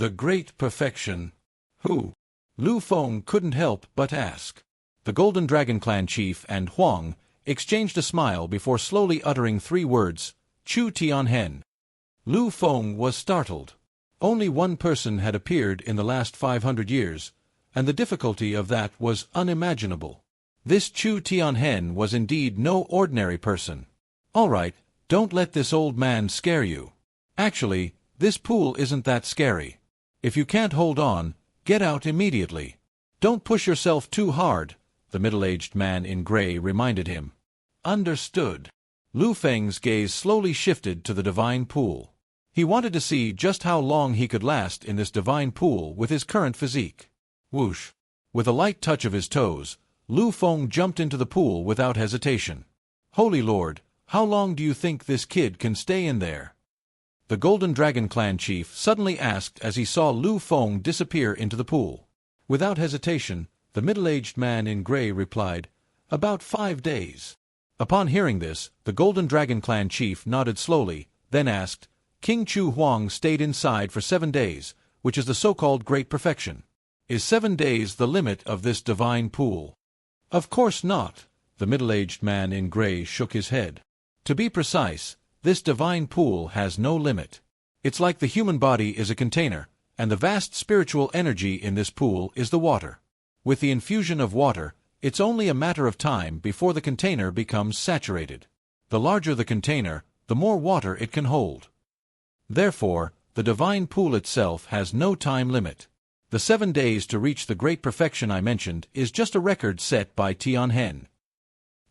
The great perfection. Who? Liu Feng couldn't help but ask. The Golden Dragon Clan chief and Huang exchanged a smile before slowly uttering 3 words, Chu Tianhen. Liu Feng was startled. Only one person had appeared in the last 500 years, and the difficulty of that was unimaginable. This Chu Tianhen was indeed no ordinary person. All right, don't let this old man scare you. Actually, this pool isn't that scary. If you can't hold on, get out immediately. Don't push yourself too hard, the middle-aged man in gray reminded him. Understood. Liu Feng's gaze slowly shifted to the divine pool. He wanted to see just how long he could last in this divine pool with his current physique. Whoosh! With a light touch of his toes, Liu Feng jumped into the pool without hesitation. Holy Lord, how long do you think this kid can stay in there? The Golden Dragon Clan chief suddenly asked as he saw Liu Feng disappear into the pool. Without hesitation, the middle-aged man in gray replied, About 5 days. Upon hearing this, the Golden Dragon Clan chief nodded slowly, then asked, King Chu Huang stayed inside for 7 days, which is the so-called Great Perfection. Is 7 days the limit of this divine pool? Of course not. The middle-aged man in gray shook his head. To be precise, this divine pool has no limit. It's like the human body is a container, and the vast spiritual energy in this pool is the water. With the infusion of water, it's only a matter of time before the container becomes saturated. The larger the container, the more water it can hold. Therefore, the divine pool itself has no time limit. The 7 days to reach the great perfection I mentioned is just a record set by Tianhen.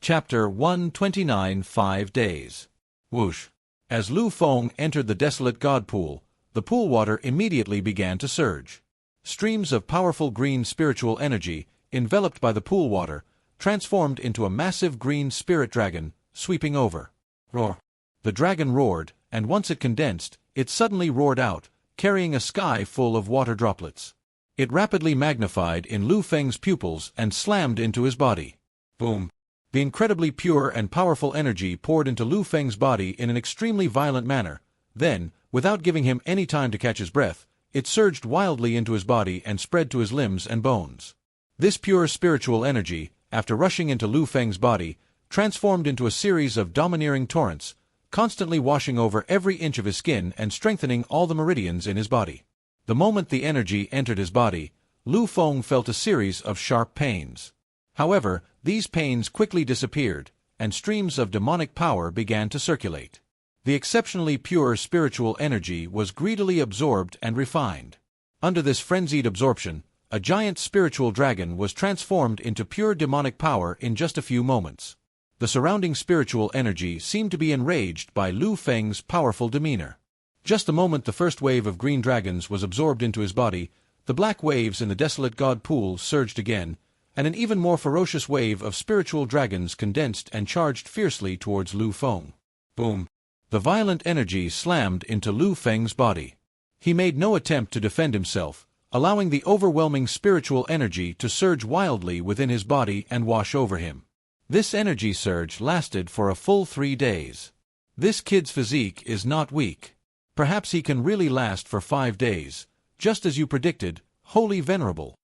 Chapter 129 5 Days. Whoosh! As Liu Feng entered the desolate god pool, the pool water immediately began to surge. Streams of powerful green spiritual energy, enveloped by the pool water, transformed into a massive green spirit dragon, sweeping over. Roar! The dragon roared, and once it condensed, it suddenly roared out, carrying a sky full of water droplets. It rapidly magnified in Liu Feng's pupils and slammed into his body. Boom! The incredibly pure and powerful energy poured into Liu Feng's body in an extremely violent manner. Then, without giving him any time to catch his breath, it surged wildly into his body and spread to his limbs and bones. This pure spiritual energy, after rushing into Liu Feng's body, transformed into a series of domineering torrents, constantly washing over every inch of his skin and strengthening all the meridians in his body. The moment the energy entered his body, Liu Feng felt a series of sharp pains. However, these pains quickly disappeared, and streams of demonic power began to circulate. The exceptionally pure spiritual energy was greedily absorbed and refined. Under this frenzied absorption, a giant spiritual dragon was transformed into pure demonic power in just a few moments. The surrounding spiritual energy seemed to be enraged by Liu Feng's powerful demeanor. Just the moment the first wave of green dragons was absorbed into his body, the black waves in the desolate god pool surged again, and an even more ferocious wave of spiritual dragons condensed and charged fiercely towards Liu Feng. Boom! The violent energy slammed into Liu Feng's body. He made no attempt to defend himself, allowing the overwhelming spiritual energy to surge wildly within his body and wash over him. This energy surge lasted for a full 3 days. This kid's physique is not weak. Perhaps he can really last for 5 days, just as you predicted, Holy Venerable.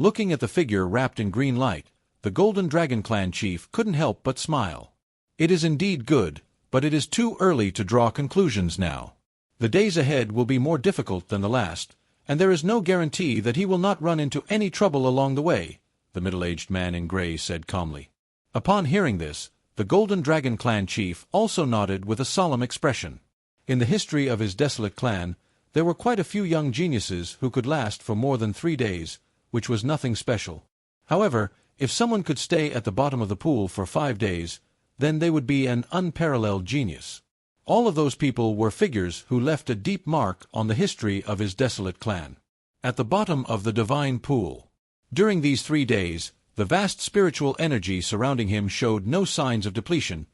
Looking at the figure wrapped in green light, the Golden Dragon Clan chief couldn't help but smile. It is indeed good, but it is too early to draw conclusions now. The days ahead will be more difficult than the last, and there is no guarantee that he will not run into any trouble along the way, the middle-aged man in gray said calmly. Upon hearing this, the Golden Dragon Clan chief also nodded with a solemn expression. In the history of his desolate clan, there were quite a few young geniuses who could last for more than 3 days, which was nothing special. However, if someone could stay at the bottom of the pool for 5 days, then they would be an unparalleled genius. All of those people were figures who left a deep mark on the history of his desolate clan. At the bottom of the divine pool. During these 3 days, the vast spiritual energy surrounding him showed no signs of depletion.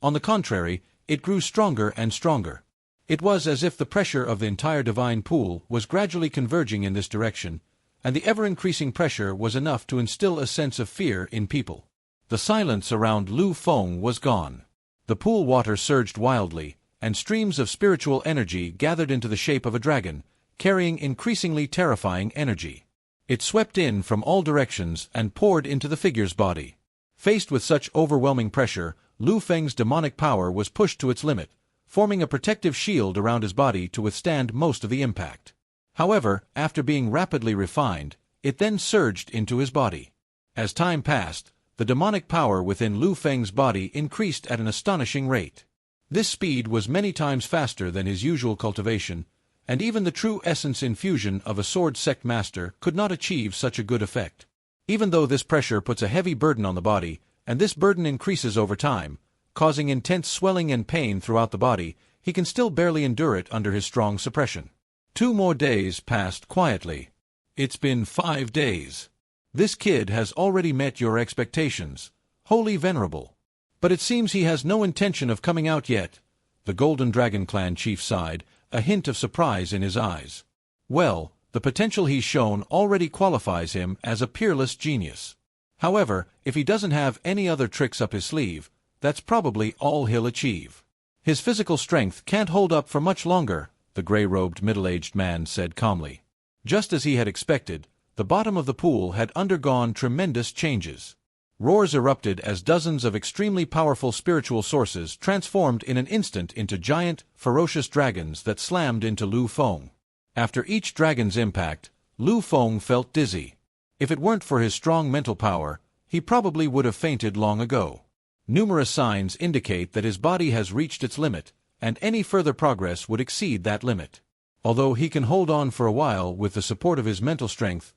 On the contrary, it grew stronger and stronger. It was as if the pressure of the entire divine pool was gradually converging in this direction, and the ever-increasing pressure was enough to instill a sense of fear in people. The silence around Liu Feng was gone. The pool water surged wildly, and streams of spiritual energy gathered into the shape of a dragon, carrying increasingly terrifying energy. It swept in from all directions and poured into the figure's body. Faced with such overwhelming pressure, Liu Feng's demonic power was pushed to its limit, forming a protective shield around his body to withstand most of the impact. However, after being rapidly refined, it then surged into his body. As time passed, the demonic power within Liu Feng's body increased at an astonishing rate. This speed was many times faster than his usual cultivation, and even the true essence infusion of a sword sect master could not achieve such a good effect. Even though this pressure puts a heavy burden on the body, and this burden increases over time, causing intense swelling and pain throughout the body, he can still barely endure it under his strong suppression. 2 more days passed quietly. It's been 5 days. This kid has already met your expectations, Holy Venerable. But it seems he has no intention of coming out yet. The Golden Dragon Clan chief sighed, a hint of surprise in his eyes. Well, the potential he's shown already qualifies him as a peerless genius. However, if he doesn't have any other tricks up his sleeve, that's probably all he'll achieve. His physical strength can't hold up for much longer, the gray-robed middle-aged man said calmly. Just as he had expected, the bottom of the pool had undergone tremendous changes. Roars erupted as dozens of extremely powerful spiritual sources transformed in an instant into giant, ferocious dragons that slammed into Liu Feng. After each dragon's impact, Liu Feng felt dizzy. If it weren't for his strong mental power, he probably would have fainted long ago. Numerous signs indicate that his body has reached its limit, and any further progress would exceed that limit. Although he can hold on for a while with the support of his mental strength,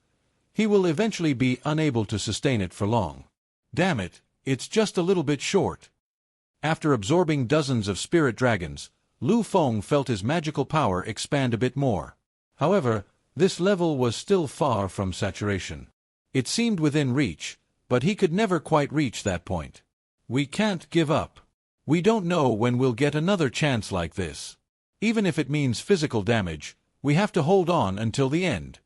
he will eventually be unable to sustain it for long. Damn it, it's just a little bit short. After absorbing dozens of spirit dragons, Liu Feng felt his magical power expand a bit more. However, this level was still far from saturation. It seemed within reach, but he could never quite reach that point. We can't give up. We don't know when we'll get another chance like this. Even if it means physical damage, we have to hold on until the end.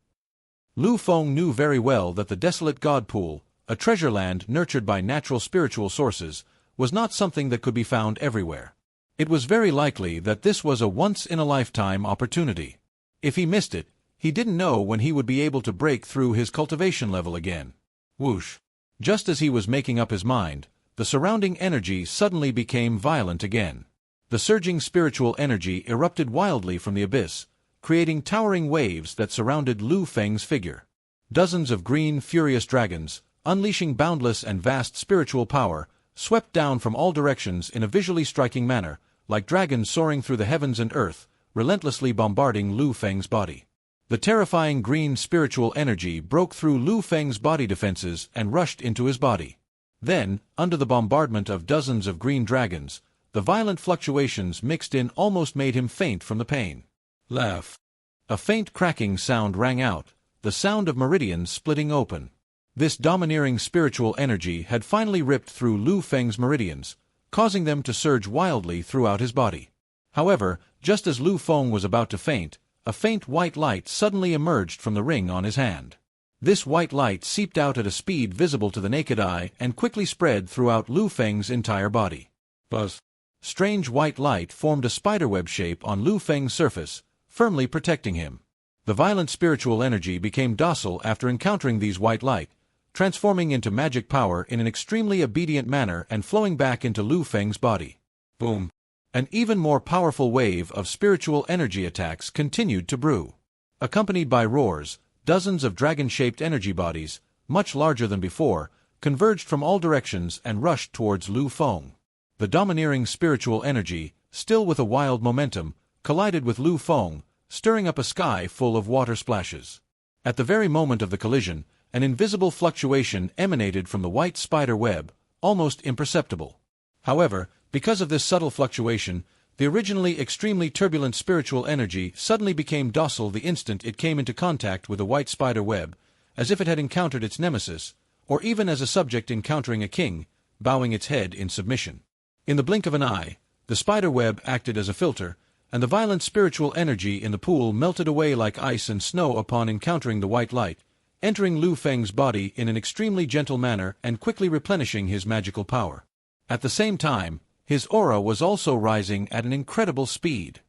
Liu Feng knew very well that the desolate god pool, a treasure land nurtured by natural spiritual sources, was not something that could be found everywhere. It was very likely that this was a once-in-a-lifetime opportunity. If he missed it, he didn't know when he would be able to break through his cultivation level again. Whoosh! Just as he was making up his mind, the surrounding energy suddenly became violent again. The surging spiritual energy erupted wildly from the abyss, creating towering waves that surrounded Liu Feng's figure. Dozens of green, furious dragons, unleashing boundless and vast spiritual power, swept down from all directions in a visually striking manner, like dragons soaring through the heavens and earth, relentlessly bombarding Liu Feng's body. The terrifying green spiritual energy broke through Liu Feng's body defenses and rushed into his body. Then, under the bombardment of dozens of green dragons, the violent fluctuations mixed in almost made him faint from the pain. Laugh. A faint cracking sound rang out, the sound of meridians splitting open. This domineering spiritual energy had finally ripped through Liu Feng's meridians, causing them to surge wildly throughout his body. However, just as Liu Feng was about to faint, a faint white light suddenly emerged from the ring on his hand. This white light seeped out at a speed visible to the naked eye and quickly spread throughout Liu Feng's entire body. Buzz. Strange white light formed a spiderweb shape on Liu Feng's surface, firmly protecting him. The violent spiritual energy became docile after encountering these white light, transforming into magic power in an extremely obedient manner and flowing back into Liu Feng's body. Boom! An even more powerful wave of spiritual energy attacks continued to brew. Accompanied by roars, dozens of dragon-shaped energy bodies, much larger than before, converged from all directions and rushed towards Liu Feng. The domineering spiritual energy, still with a wild momentum, collided with Liu Feng, stirring up a sky full of water splashes. At the very moment of the collision, an invisible fluctuation emanated from the white spider web, almost imperceptible. However, because of this subtle fluctuation, the originally extremely turbulent spiritual energy suddenly became docile the instant it came into contact with the white spider web, as if it had encountered its nemesis, or even as a subject encountering a king, bowing its head in submission. In the blink of an eye, the spider web acted as a filter, and the violent spiritual energy in the pool melted away like ice and snow upon encountering the white light, entering Liu Feng's body in an extremely gentle manner and quickly replenishing his magical power. At the same time, his aura was also rising at an incredible speed.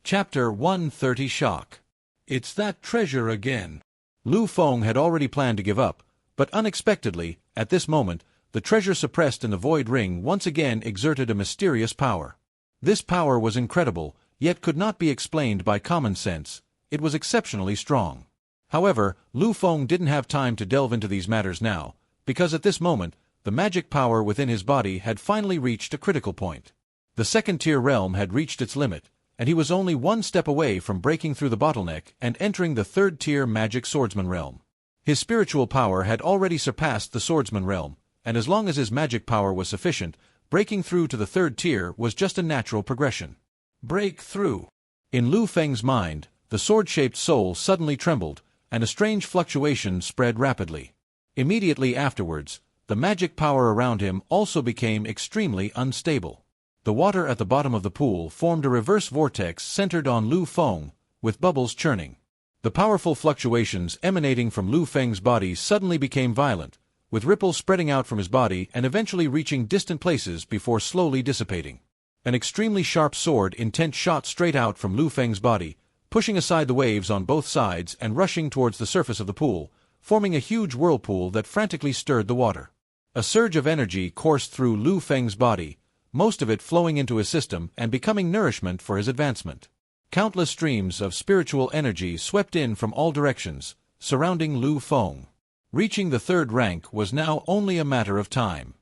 Chapter 130 Shock. It's that treasure again. Liu Feng had already planned to give up, but unexpectedly, at this moment, the treasure suppressed in the void ring once again exerted a mysterious power. This power was incredible, yet could not be explained by common sense. It was exceptionally strong. However, Liu Feng didn't have time to delve into these matters now, because at this moment, the magic power within his body had finally reached a critical point. The second-tier realm had reached its limit, and he was only one step away from breaking through the bottleneck and entering the third-tier magic swordsman realm. His spiritual power had already surpassed the swordsman realm, and as long as his magic power was sufficient, breaking through to the third tier was just a natural progression. Break through. In Liu Feng's mind, the sword-shaped soul suddenly trembled, and a strange fluctuation spread rapidly. Immediately afterwards, the magic power around him also became extremely unstable. The water at the bottom of the pool formed a reverse vortex centered on Liu Feng, with bubbles churning. The powerful fluctuations emanating from Liu Feng's body suddenly became violent, with ripples spreading out from his body and eventually reaching distant places before slowly dissipating. An extremely sharp sword intent shot straight out from Liu Feng's body, pushing aside the waves on both sides and rushing towards the surface of the pool, forming a huge whirlpool that frantically stirred the water. A surge of energy coursed through Liu Feng's body, most of it flowing into his system and becoming nourishment for his advancement. Countless streams of spiritual energy swept in from all directions, surrounding Liu Feng. Reaching the third rank was now only a matter of time.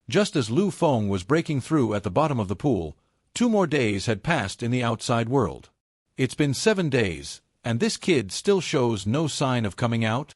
Just as Liu Feng was breaking through at the bottom of the pool, 2 more days had passed in the outside world. It's been 7 days, and this kid still shows no sign of coming out?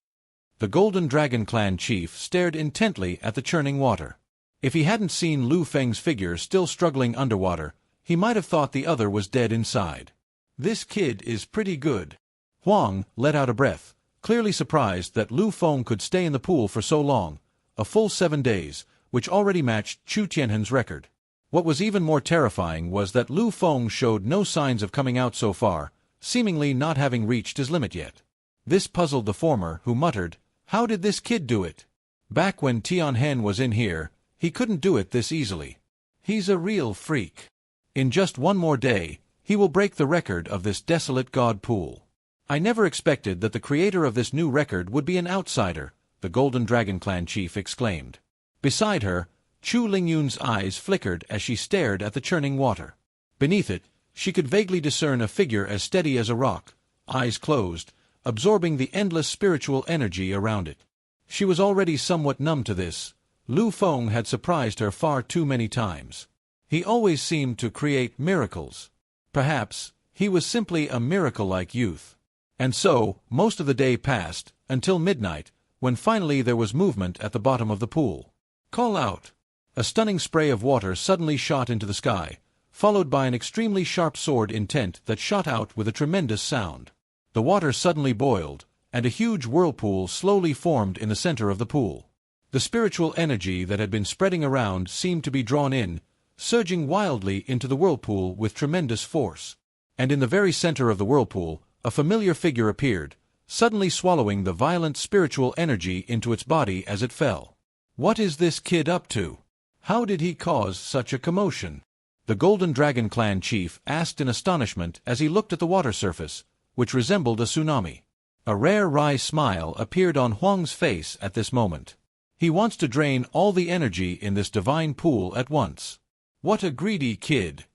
The Golden Dragon Clan chief stared intently at the churning water. If he hadn't seen Liu Feng's figure still struggling underwater, he might have thought the other was dead inside. This kid is pretty good. Huang let out a breath, clearly surprised that Liu Feng could stay in the pool for so long, a full 7 days, which already matched Chu Tianhen's record. What was even more terrifying was that Liu Feng showed no signs of coming out so far, seemingly not having reached his limit yet. This puzzled the former, who muttered, "How did this kid do it? Back when Tianhen was in here, he couldn't do it this easily. He's a real freak. In just 1 more day, he will break the record of this desolate god pool." "I never expected that the creator of this new record would be an outsider," the Golden Dragon Clan chief exclaimed. Beside her, Chu Lingyun's eyes flickered as she stared at the churning water. Beneath it, she could vaguely discern a figure as steady as a rock, eyes closed, absorbing the endless spiritual energy around it. She was already somewhat numb to this. Liu Feng had surprised her far too many times. He always seemed to create miracles. Perhaps, he was simply a miracle-like youth. And so, most of the day passed, until midnight, when finally there was movement at the bottom of the pool. "Call out!" A stunning spray of water suddenly shot into the sky, followed by an extremely sharp sword intent that shot out with a tremendous sound. The water suddenly boiled, and a huge whirlpool slowly formed in the center of the pool. The spiritual energy that had been spreading around seemed to be drawn in, surging wildly into the whirlpool with tremendous force. And in the very center of the whirlpool, a familiar figure appeared, suddenly swallowing the violent spiritual energy into its body as it fell. What is this kid up to? How did he cause such a commotion? The Golden Dragon Clan chief asked in astonishment as he looked at the water surface, which resembled a tsunami. A rare wry smile appeared on Huang's face at this moment. He wants to drain all the energy in this divine pool at once. What a greedy kid!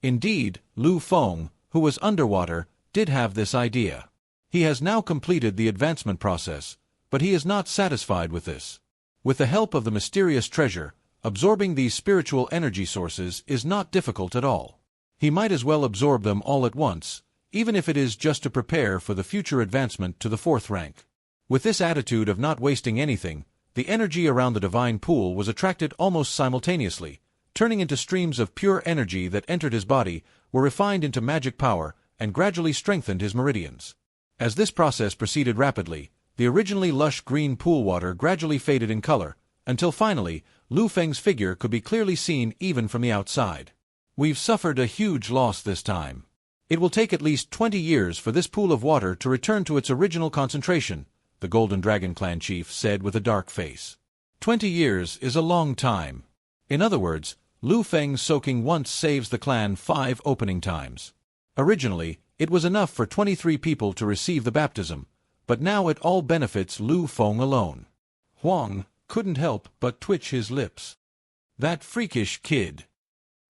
Indeed, Liu Feng, who was underwater, did have this idea. He has now completed the advancement process, but he is not satisfied with this. With the help of the mysterious treasure, absorbing these spiritual energy sources is not difficult at all. He might as well absorb them all at once, even if it is just to prepare for the future advancement to the 4th rank. With this attitude of not wasting anything, the energy around the divine pool was attracted almost simultaneously, turning into streams of pure energy that entered his body, were refined into magic power, and gradually strengthened his meridians. As this process proceeded rapidly, the originally lush green pool water gradually faded in color, until finally, Liu Feng's figure could be clearly seen even from the outside. "We've suffered a huge loss this time. It will take at least 20 years for this pool of water to return to its original concentration," the Golden Dragon Clan chief said with a dark face. 20 years is a long time. In other words, Liu Feng's soaking once saves the clan 5 opening times. Originally, It was enough for 23 people to receive the baptism, but now it all benefits Liu Feng alone. Huang couldn't help but twitch his lips. That freakish kid!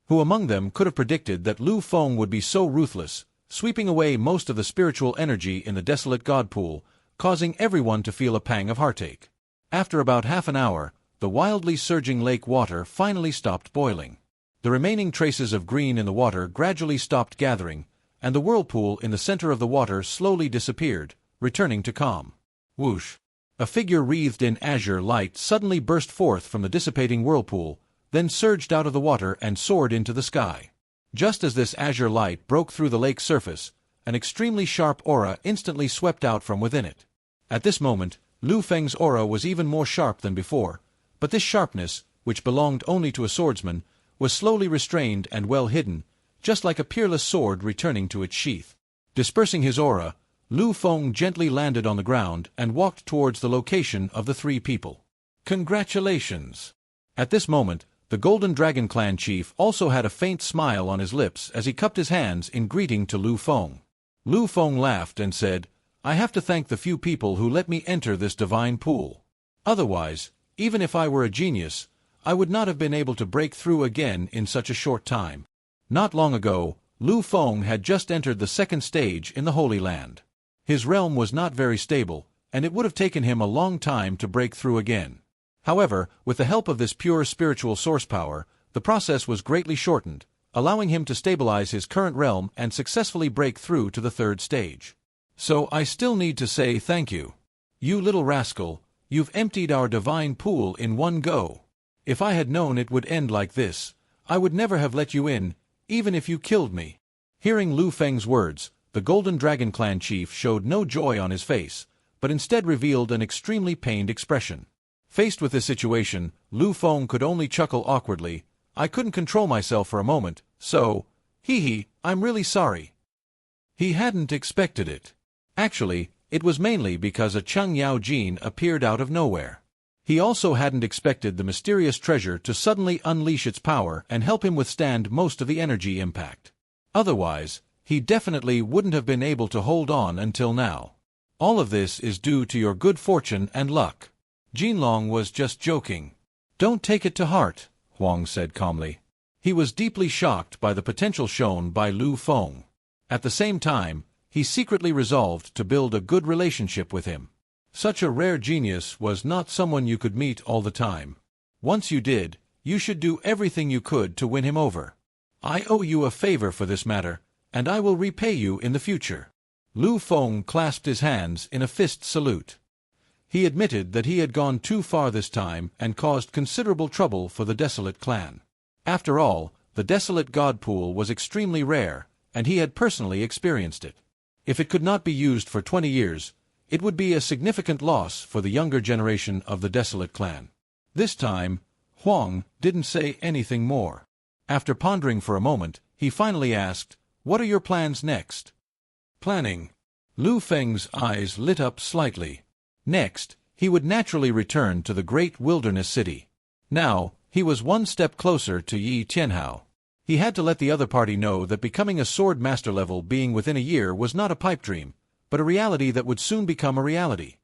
Who among them could have predicted that Liu Feng would be so ruthless, sweeping away most of the spiritual energy in the desolate god pool, causing everyone to feel a pang of heartache. After about half an hour, the wildly surging lake water finally stopped boiling. The remaining traces of green in the water gradually stopped gathering, and the whirlpool in the center of the water slowly disappeared, returning to calm. Whoosh! A figure wreathed in azure light suddenly burst forth from the dissipating whirlpool, then surged out of the water and soared into the sky. Just as this azure light broke through the lake's surface, an extremely sharp aura instantly swept out from within it. At this moment, Liu Feng's aura was even more sharp than before, but this sharpness, which belonged only to a swordsman, was slowly restrained and well hidden, just like a peerless sword returning to its sheath. Dispersing his aura, Liu Feng gently landed on the ground and walked towards the location of the three people. Congratulations! At this moment, the Golden Dragon Clan chief also had a faint smile on his lips as he cupped his hands in greeting to Liu Feng. Liu Feng laughed and said, "I have to thank the few people who let me enter this divine pool. Otherwise, even if I were a genius, I would not have been able to break through again in such a short time." Not long ago, Liu Feng had just entered the second stage in the Holy Land. His realm was not very stable, and it would have taken him a long time to break through again. However, with the help of this pure spiritual source power, the process was greatly shortened, allowing him to stabilize his current realm and successfully break through to the third stage. So I still need to say thank you. You little rascal, you've emptied our divine pool in one go. If I had known it would end like this, I would never have let you in, even if you killed me. Hearing Liu Feng's words, the Golden Dragon Clan chief showed no joy on his face, but instead revealed an extremely pained expression. Faced with this situation, Liu Feng could only chuckle awkwardly. "I couldn't control myself for a moment, so, I'm really sorry." He hadn't expected it. Actually, it was mainly because a Cheng Yao Jin appeared out of nowhere. He also hadn't expected the mysterious treasure to suddenly unleash its power and help him withstand most of the energy impact. Otherwise, he definitely wouldn't have been able to hold on until now. All of this is due to your good fortune and luck. Jinlong was just joking. "Don't take it to heart," Huang said calmly. He was deeply shocked by the potential shown by Liu Feng. At the same time, he secretly resolved to build a good relationship with him. Such a rare genius was not someone you could meet all the time. Once you did, you should do everything you could to win him over. I owe you a favor for this matter, and I will repay you in the future. Liu Feng clasped his hands in a fist salute. He admitted that he had gone too far this time and caused considerable trouble for the Desolate clan. After all, the Desolate God Pool was extremely rare, and he had personally experienced it. If it could not be used for 20 years, it would be a significant loss for the younger generation of the Desolate clan. This time, Huang didn't say anything more. After pondering for a moment, he finally asked, "What are your plans next?" "Planning." Liu Feng's eyes lit up slightly. Next, he would naturally return to the great wilderness city. Now, he was one step closer to Yi Tianhao. He had to let the other party know that becoming a sword master level being within a year was not a pipe dream, but a reality that would soon become a reality.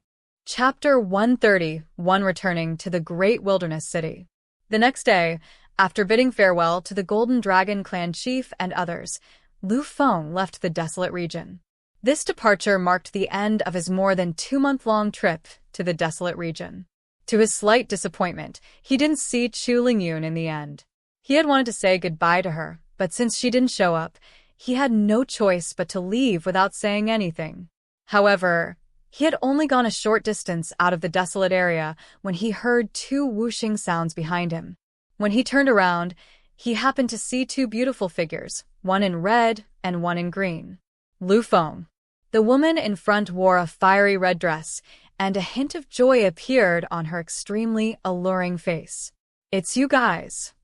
Chapter 130, One Returning to the Great Wilderness City. The next day, after bidding farewell to the Golden Dragon Clan chief and others, Liu Feng left the desolate region. This departure marked the end of his more than 2-month-long trip to the desolate region. To his slight disappointment, he didn't see Chu Lingyun in the end. He had wanted to say goodbye to her, but since she didn't show up, he had no choice but to leave without saying anything. However, he had only gone a short distance out of the desolate area when he heard 2 whooshing sounds behind him. When he turned around, he happened to see 2 beautiful figures, one in red and one in green. Liu Feng. The woman in front wore a fiery red dress, and a hint of joy appeared on her extremely alluring face. "It's you guys."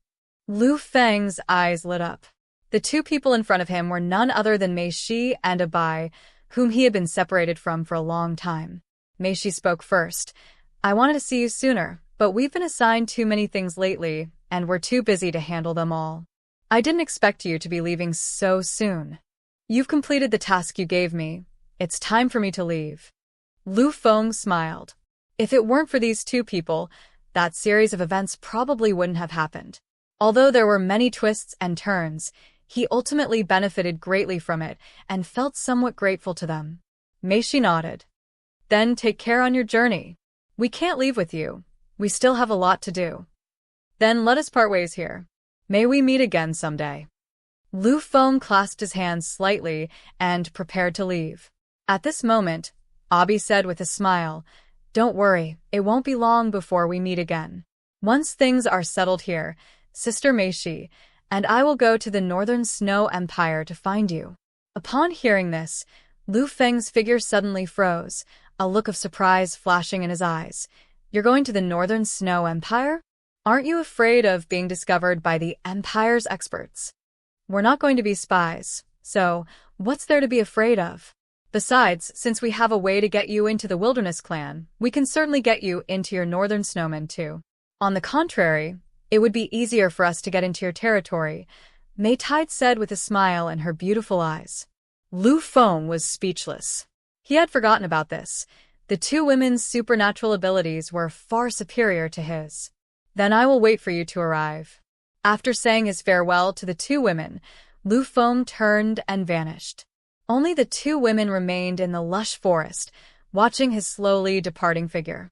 Liu Feng's eyes lit up. The 2 people in front of him were none other than Mei Shi and Abai, whom he had been separated from for a long time. Mei Shi spoke first. "I wanted to see you sooner, but we've been assigned too many things lately, and we're too busy to handle them all. I didn't expect you to be leaving so soon." You've completed the task you gave me. It's time for me to leave. Liu Feng smiled. If it weren't for these two people, that series of events probably wouldn't have happened. Although there were many twists and turns, he ultimately benefited greatly from it and felt somewhat grateful to them. Meishi nodded. Then take care on your journey. We can't leave with you. We still have a lot to do. Then let us part ways here. May we meet again someday. Liu Feng clasped his hands slightly and prepared to leave. At this moment, Abi said with a smile, Don't worry, it won't be long before we meet again. Once things are settled here, Sister Meishi and I will go to the Northern Snow Empire to find you. Upon hearing this, Liu Feng's figure suddenly froze, a look of surprise flashing in his eyes. You're going to the Northern Snow Empire? Aren't you afraid of being discovered by the Empire's experts? We're not going to be spies, so what's there to be afraid of? Besides, since we have a way to get you into the Wilderness Clan, we can certainly get you into your Northern Snowmen too. On the contrary, it would be easier for us to get into your territory, Mei Tide said with a smile in her beautiful eyes. Liu Feng was speechless. He had forgotten about this. The two women's supernatural abilities were far superior to his. Then I will wait for you to arrive. After saying his farewell to the two women, Liu Feng turned and vanished. Only the two women remained in the lush forest, watching his slowly departing figure.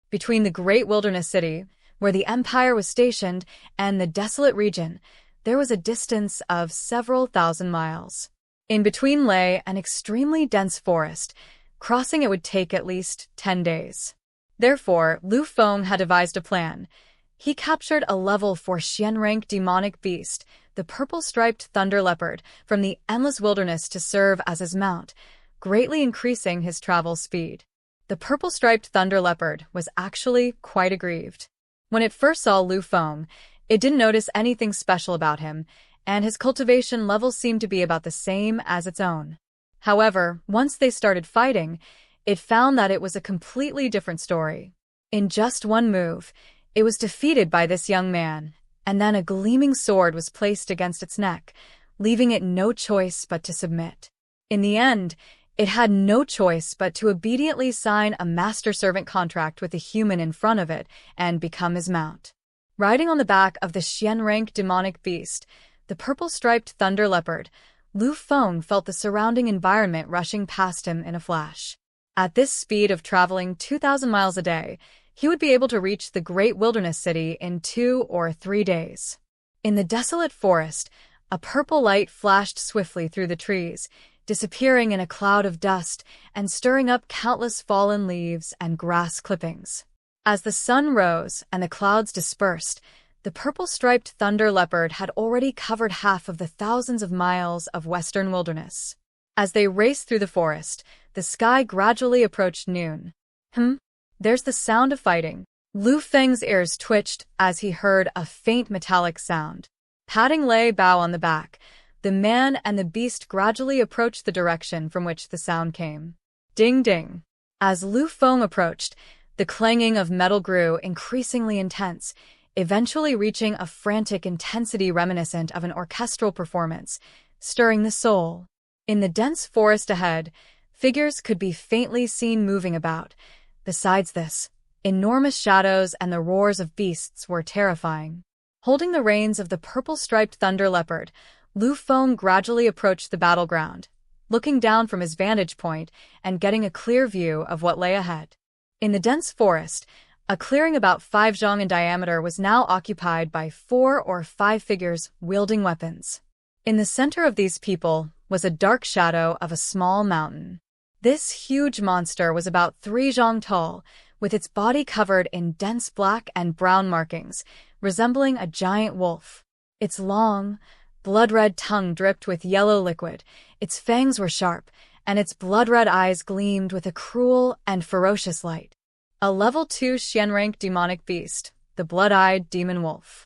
Between the great wilderness city, where the Empire was stationed, and the desolate region, there was a distance of several thousand miles. In between lay an extremely dense forest. Crossing it would take at least 10 days. Therefore, Liu Feng had devised a plan. He captured a level 4 Xian-rank demonic beast, the purple-striped thunder leopard, from the endless wilderness to serve as his mount, greatly increasing his travel speed. The purple-striped thunder leopard was actually quite aggrieved. When it first saw Liu Feng, it didn't notice anything special about him, and his cultivation level seemed to be about the same as its own. However, once they started fighting, it found that it was a completely different story. In just one move, it was defeated by this young man, and then a gleaming sword was placed against its neck, leaving it no choice but to submit. In the end, it had no choice but to obediently sign a master-servant contract with the human in front of it and become his mount. Riding on the back of the Xian-rank demonic beast, the purple-striped thunder leopard, Liu Feng felt the surrounding environment rushing past him in a flash. At this speed of traveling 2,000 miles a day, he would be able to reach the great wilderness city in 2 or 3 days. In the desolate forest, a purple light flashed swiftly through the trees, disappearing in a cloud of dust and stirring up countless fallen leaves and grass clippings. As the sun rose and the clouds dispersed, the purple-striped thunder leopard had already covered half of the thousands of miles of western wilderness. As they raced through the forest, the sky gradually approached noon. There's the sound of fighting. Liu Feng's ears twitched as he heard a faint metallic sound. Patting Lei Bao on the back, the man and the beast gradually approached the direction from which the sound came. Ding ding. As Liu Feng approached, the clanging of metal grew increasingly intense, eventually reaching a frantic intensity reminiscent of an orchestral performance, stirring the soul. In the dense forest ahead, figures could be faintly seen moving about. Besides this, enormous shadows and the roars of beasts were terrifying. Holding the reins of the purple-striped thunder leopard, Liu Feng gradually approached the battleground, looking down from his vantage point and getting a clear view of what lay ahead. In the dense forest, a clearing about 5 zhang in diameter was now occupied by 4 or 5 figures wielding weapons. In the center of these people was a dark shadow of a small mountain. This huge monster was about 3 zhang tall, with its body covered in dense black and brown markings, resembling a giant wolf. Its long, blood-red tongue dripped with yellow liquid, its fangs were sharp, and its blood-red eyes gleamed with a cruel and ferocious light. A level 2 Xian-rank demonic beast, the blood-eyed demon wolf.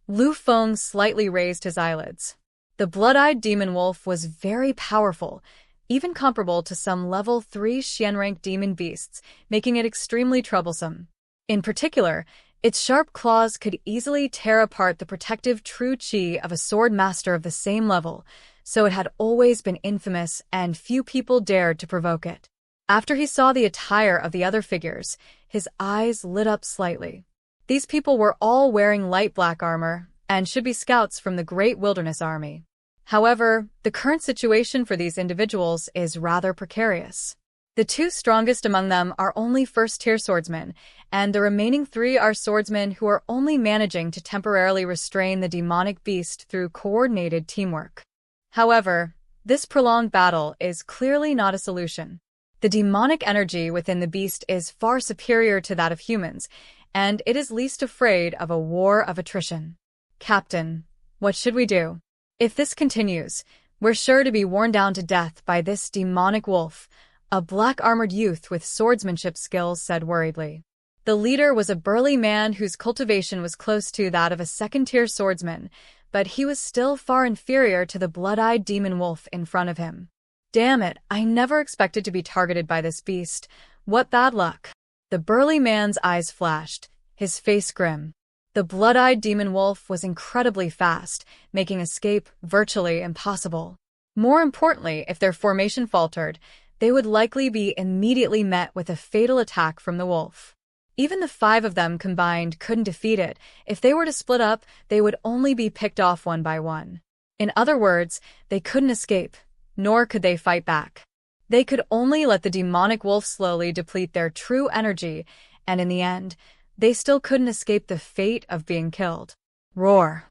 Liu Feng slightly raised his eyelids. The blood-eyed demon wolf was very powerful, even comparable to some level 3 Xian-rank demon beasts, making it extremely troublesome. In particular, its sharp claws could easily tear apart the protective true qi of a sword master of the same level, so it had always been infamous and few people dared to provoke it. After he saw the attire of the other figures, his eyes lit up slightly. These people were all wearing light black armor and should be scouts from the Great Wilderness Army. However, the current situation for these individuals is rather precarious. The two strongest among them are only first-tier swordsmen, and the remaining three are swordsmen who are only managing to temporarily restrain the demonic beast through coordinated teamwork. However, this prolonged battle is clearly not a solution. The demonic energy within the beast is far superior to that of humans, and it is least afraid of a war of attrition. Captain, what should we do? If this continues, we're sure to be worn down to death by this demonic wolf, a black-armored youth with swordsmanship skills said worriedly. The leader was a burly man whose cultivation was close to that of a second-tier swordsman, but he was still far inferior to the blood-eyed demon wolf in front of him. Damn it, I never expected to be targeted by this beast. What bad luck. The burly man's eyes flashed, his face grim. The blood-eyed demon wolf was incredibly fast, making escape virtually impossible. More importantly, if their formation faltered, they would likely be immediately met with a fatal attack from the wolf. Even the 5 of them combined couldn't defeat it. If they were to split up, they would only be picked off one by one. In other words, they couldn't escape, nor could they fight back. They could only let the demonic wolf slowly deplete their true energy, and in the end, they still couldn't escape the fate of being killed. Roar!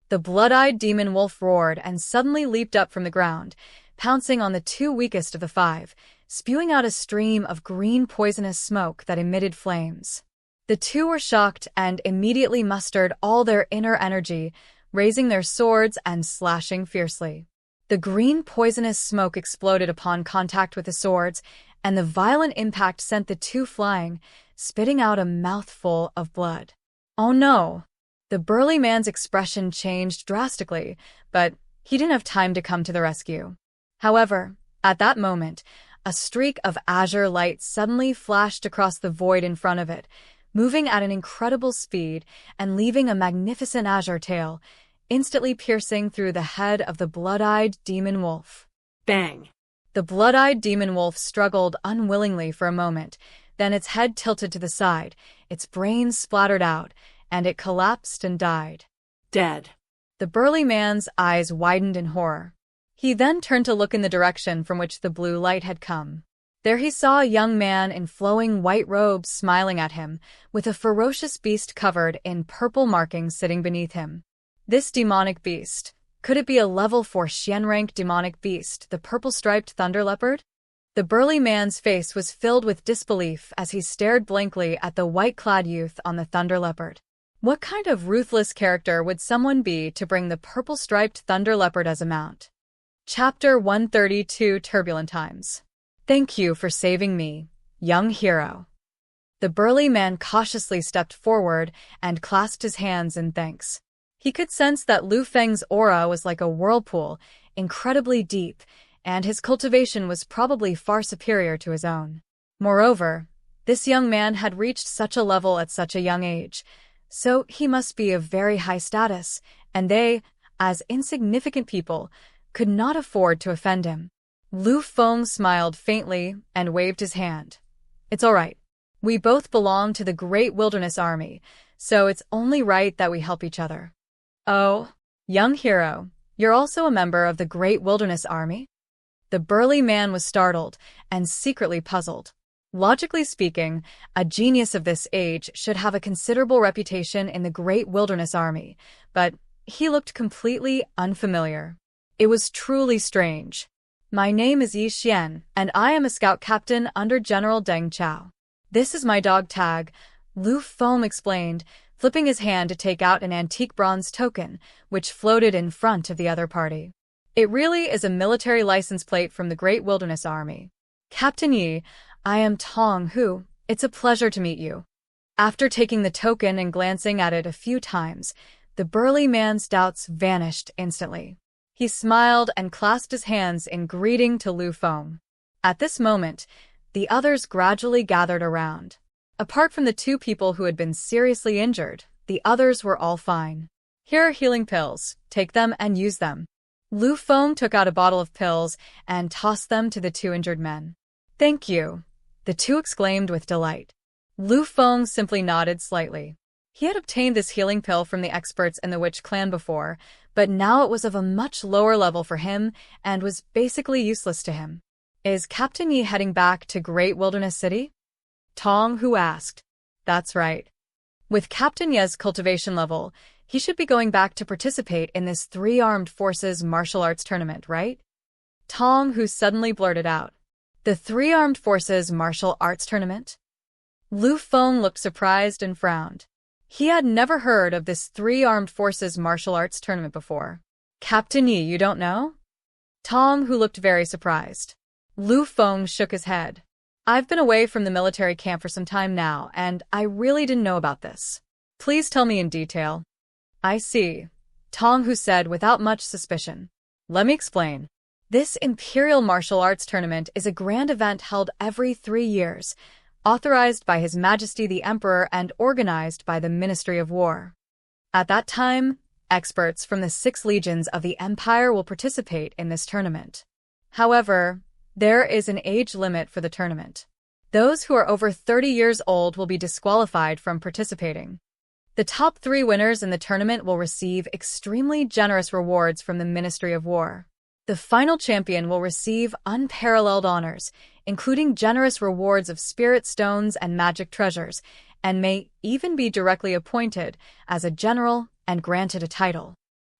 The blood-eyed demon wolf roared and suddenly leaped up from the ground, pouncing on the 2 weakest of the 5, spewing out a stream of green poisonous smoke that emitted flames. The 2 were shocked and immediately mustered all their inner energy, raising their swords and slashing fiercely. The green poisonous smoke exploded upon contact with the swords, and the violent impact sent the 2 flying, spitting out a mouthful of blood. Oh no! The burly man's expression changed drastically, but he didn't have time to come to the rescue. However, at that moment, a streak of azure light suddenly flashed across the void in front of it, moving at an incredible speed and leaving a magnificent azure tail, instantly piercing through the head of the blood-eyed demon wolf. Bang! The blood-eyed demon wolf struggled unwillingly for a moment, then its head tilted to the side, its brains splattered out, and it collapsed and died. Dead. The burly man's eyes widened in horror. He then turned to look in the direction from which the blue light had come. There he saw a young man in flowing white robes smiling at him, with a ferocious beast covered in purple markings sitting beneath him. This demonic beast, could it be a level 4 Xian-rank demonic beast, the purple-striped thunder leopard? The burly man's face was filled with disbelief as he stared blankly at the white-clad youth on the thunder leopard. What kind of ruthless character would someone be to bring the purple-striped thunder leopard as a mount? Chapter 132 Turbulent Times. Thank you for saving me, young hero. The burly man cautiously stepped forward and clasped his hands in thanks. He could sense that Liu Feng's aura was like a whirlpool, incredibly deep, and his cultivation was probably far superior to his own. Moreover, this young man had reached such a level at such a young age, so he must be of very high status, and they, as insignificant people, could not afford to offend him. Liu Feng smiled faintly and waved his hand. It's all right. We both belong to the Great Wilderness Army, so it's only right that we help each other. Oh, young hero, you're also a member of the Great Wilderness Army? The burly man was startled and secretly puzzled. Logically speaking, a genius of this age should have a considerable reputation in the Great Wilderness Army, but he looked completely unfamiliar. It was truly strange. My name is Yi Xian, and I am a scout captain under General Deng Chao. This is my dog tag, Liu Feng explained, flipping his hand to take out an antique bronze token, which floated in front of the other party. It really is a military license plate from the Great Wilderness Army. Captain Yi, I am Tong Hu. It's a pleasure to meet you. After taking the token and glancing at it a few times, the burly man's doubts vanished instantly. He smiled and clasped his hands in greeting to Liu Feng. At this moment, the others gradually gathered around. Apart from the 2 people who had been seriously injured, the others were all fine. Here are healing pills. Take them and use them. Liu Feng took out a bottle of pills and tossed them to the two injured men. "Thank you," the two exclaimed with delight. Liu Feng simply nodded slightly. He had obtained this healing pill from the experts in the witch clan before, but now it was of a much lower level for him and was basically useless to him. "Is Captain Yi heading back to Great Wilderness City?" Tong Hu asked. "That's right. With Captain Ye's cultivation level, he should be going back to participate in this three-armed forces martial arts tournament, right?" Tong Hu suddenly blurted out. "The three-armed forces martial arts tournament?" Liu Feng looked surprised and frowned. He had never heard of this three-armed forces martial arts tournament before. "Captain Yi, you don't know?" Tong Hu looked very surprised. Liu Feng shook his head. "I've been away from the military camp for some time now, and I really didn't know about this. Please tell me in detail." "I see," Tong Hu said without much suspicion. "Let me explain. This Imperial Martial Arts Tournament is a grand event held every 3 years, authorized by His Majesty the Emperor and organized by the Ministry of War. At that time, experts from the 6 legions of the Empire will participate in this tournament. However, there is an age limit for the tournament. Those who are over 30 years old will be disqualified from participating. The top 3 winners in the tournament will receive extremely generous rewards from the Ministry of War. The final champion will receive unparalleled honors, including generous rewards of spirit stones and magic treasures, and may even be directly appointed as a general and granted a title."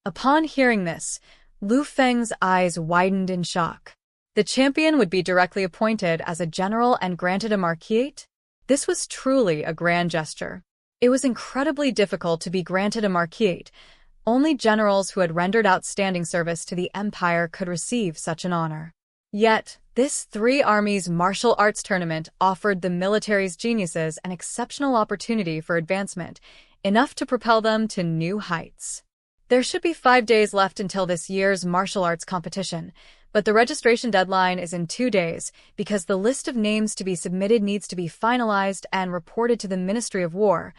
Upon hearing this, Liu Feng's eyes widened in shock. The champion would be directly appointed as a general and granted a marquisate? This was truly a grand gesture. It was incredibly difficult to be granted a marquisate. Only generals who had rendered outstanding service to the Empire could receive such an honor. Yet, this 3 armies martial arts tournament offered the military's geniuses an exceptional opportunity for advancement, enough to propel them to new heights. There should be 5 days left until this year's martial arts competition, but the registration deadline is in 2 days because the list of names to be submitted needs to be finalized and reported to the Ministry of War,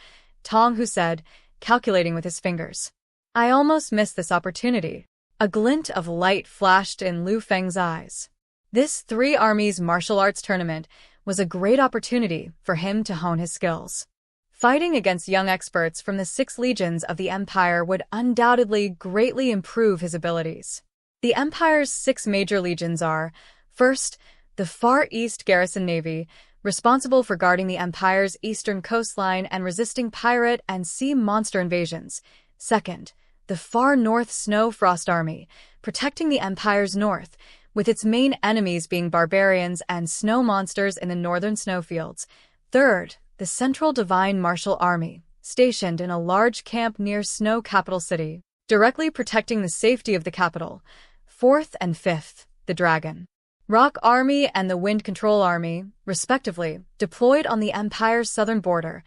Tong Hu said, calculating with his fingers. "I almost missed this opportunity." A glint of light flashed in Liu Feng's eyes. This 3 armies martial arts tournament was a great opportunity for him to hone his skills. Fighting against young experts from the 6 legions of the Empire would undoubtedly greatly improve his abilities. The Empire's 6 major legions are, first, the Far East Garrison Navy, responsible for guarding the Empire's eastern coastline and resisting pirate and sea monster invasions. Second, the Far North Snow Frost Army, protecting the Empire's north, with its main enemies being barbarians and snow monsters in the northern snowfields. Third, the Central Divine Martial Army, stationed in a large camp near Snow Capital City, directly protecting the safety of the capital. Fourth and fifth, the Dragon Rock Army and the Wind Control Army, respectively, deployed on the Empire's southern border,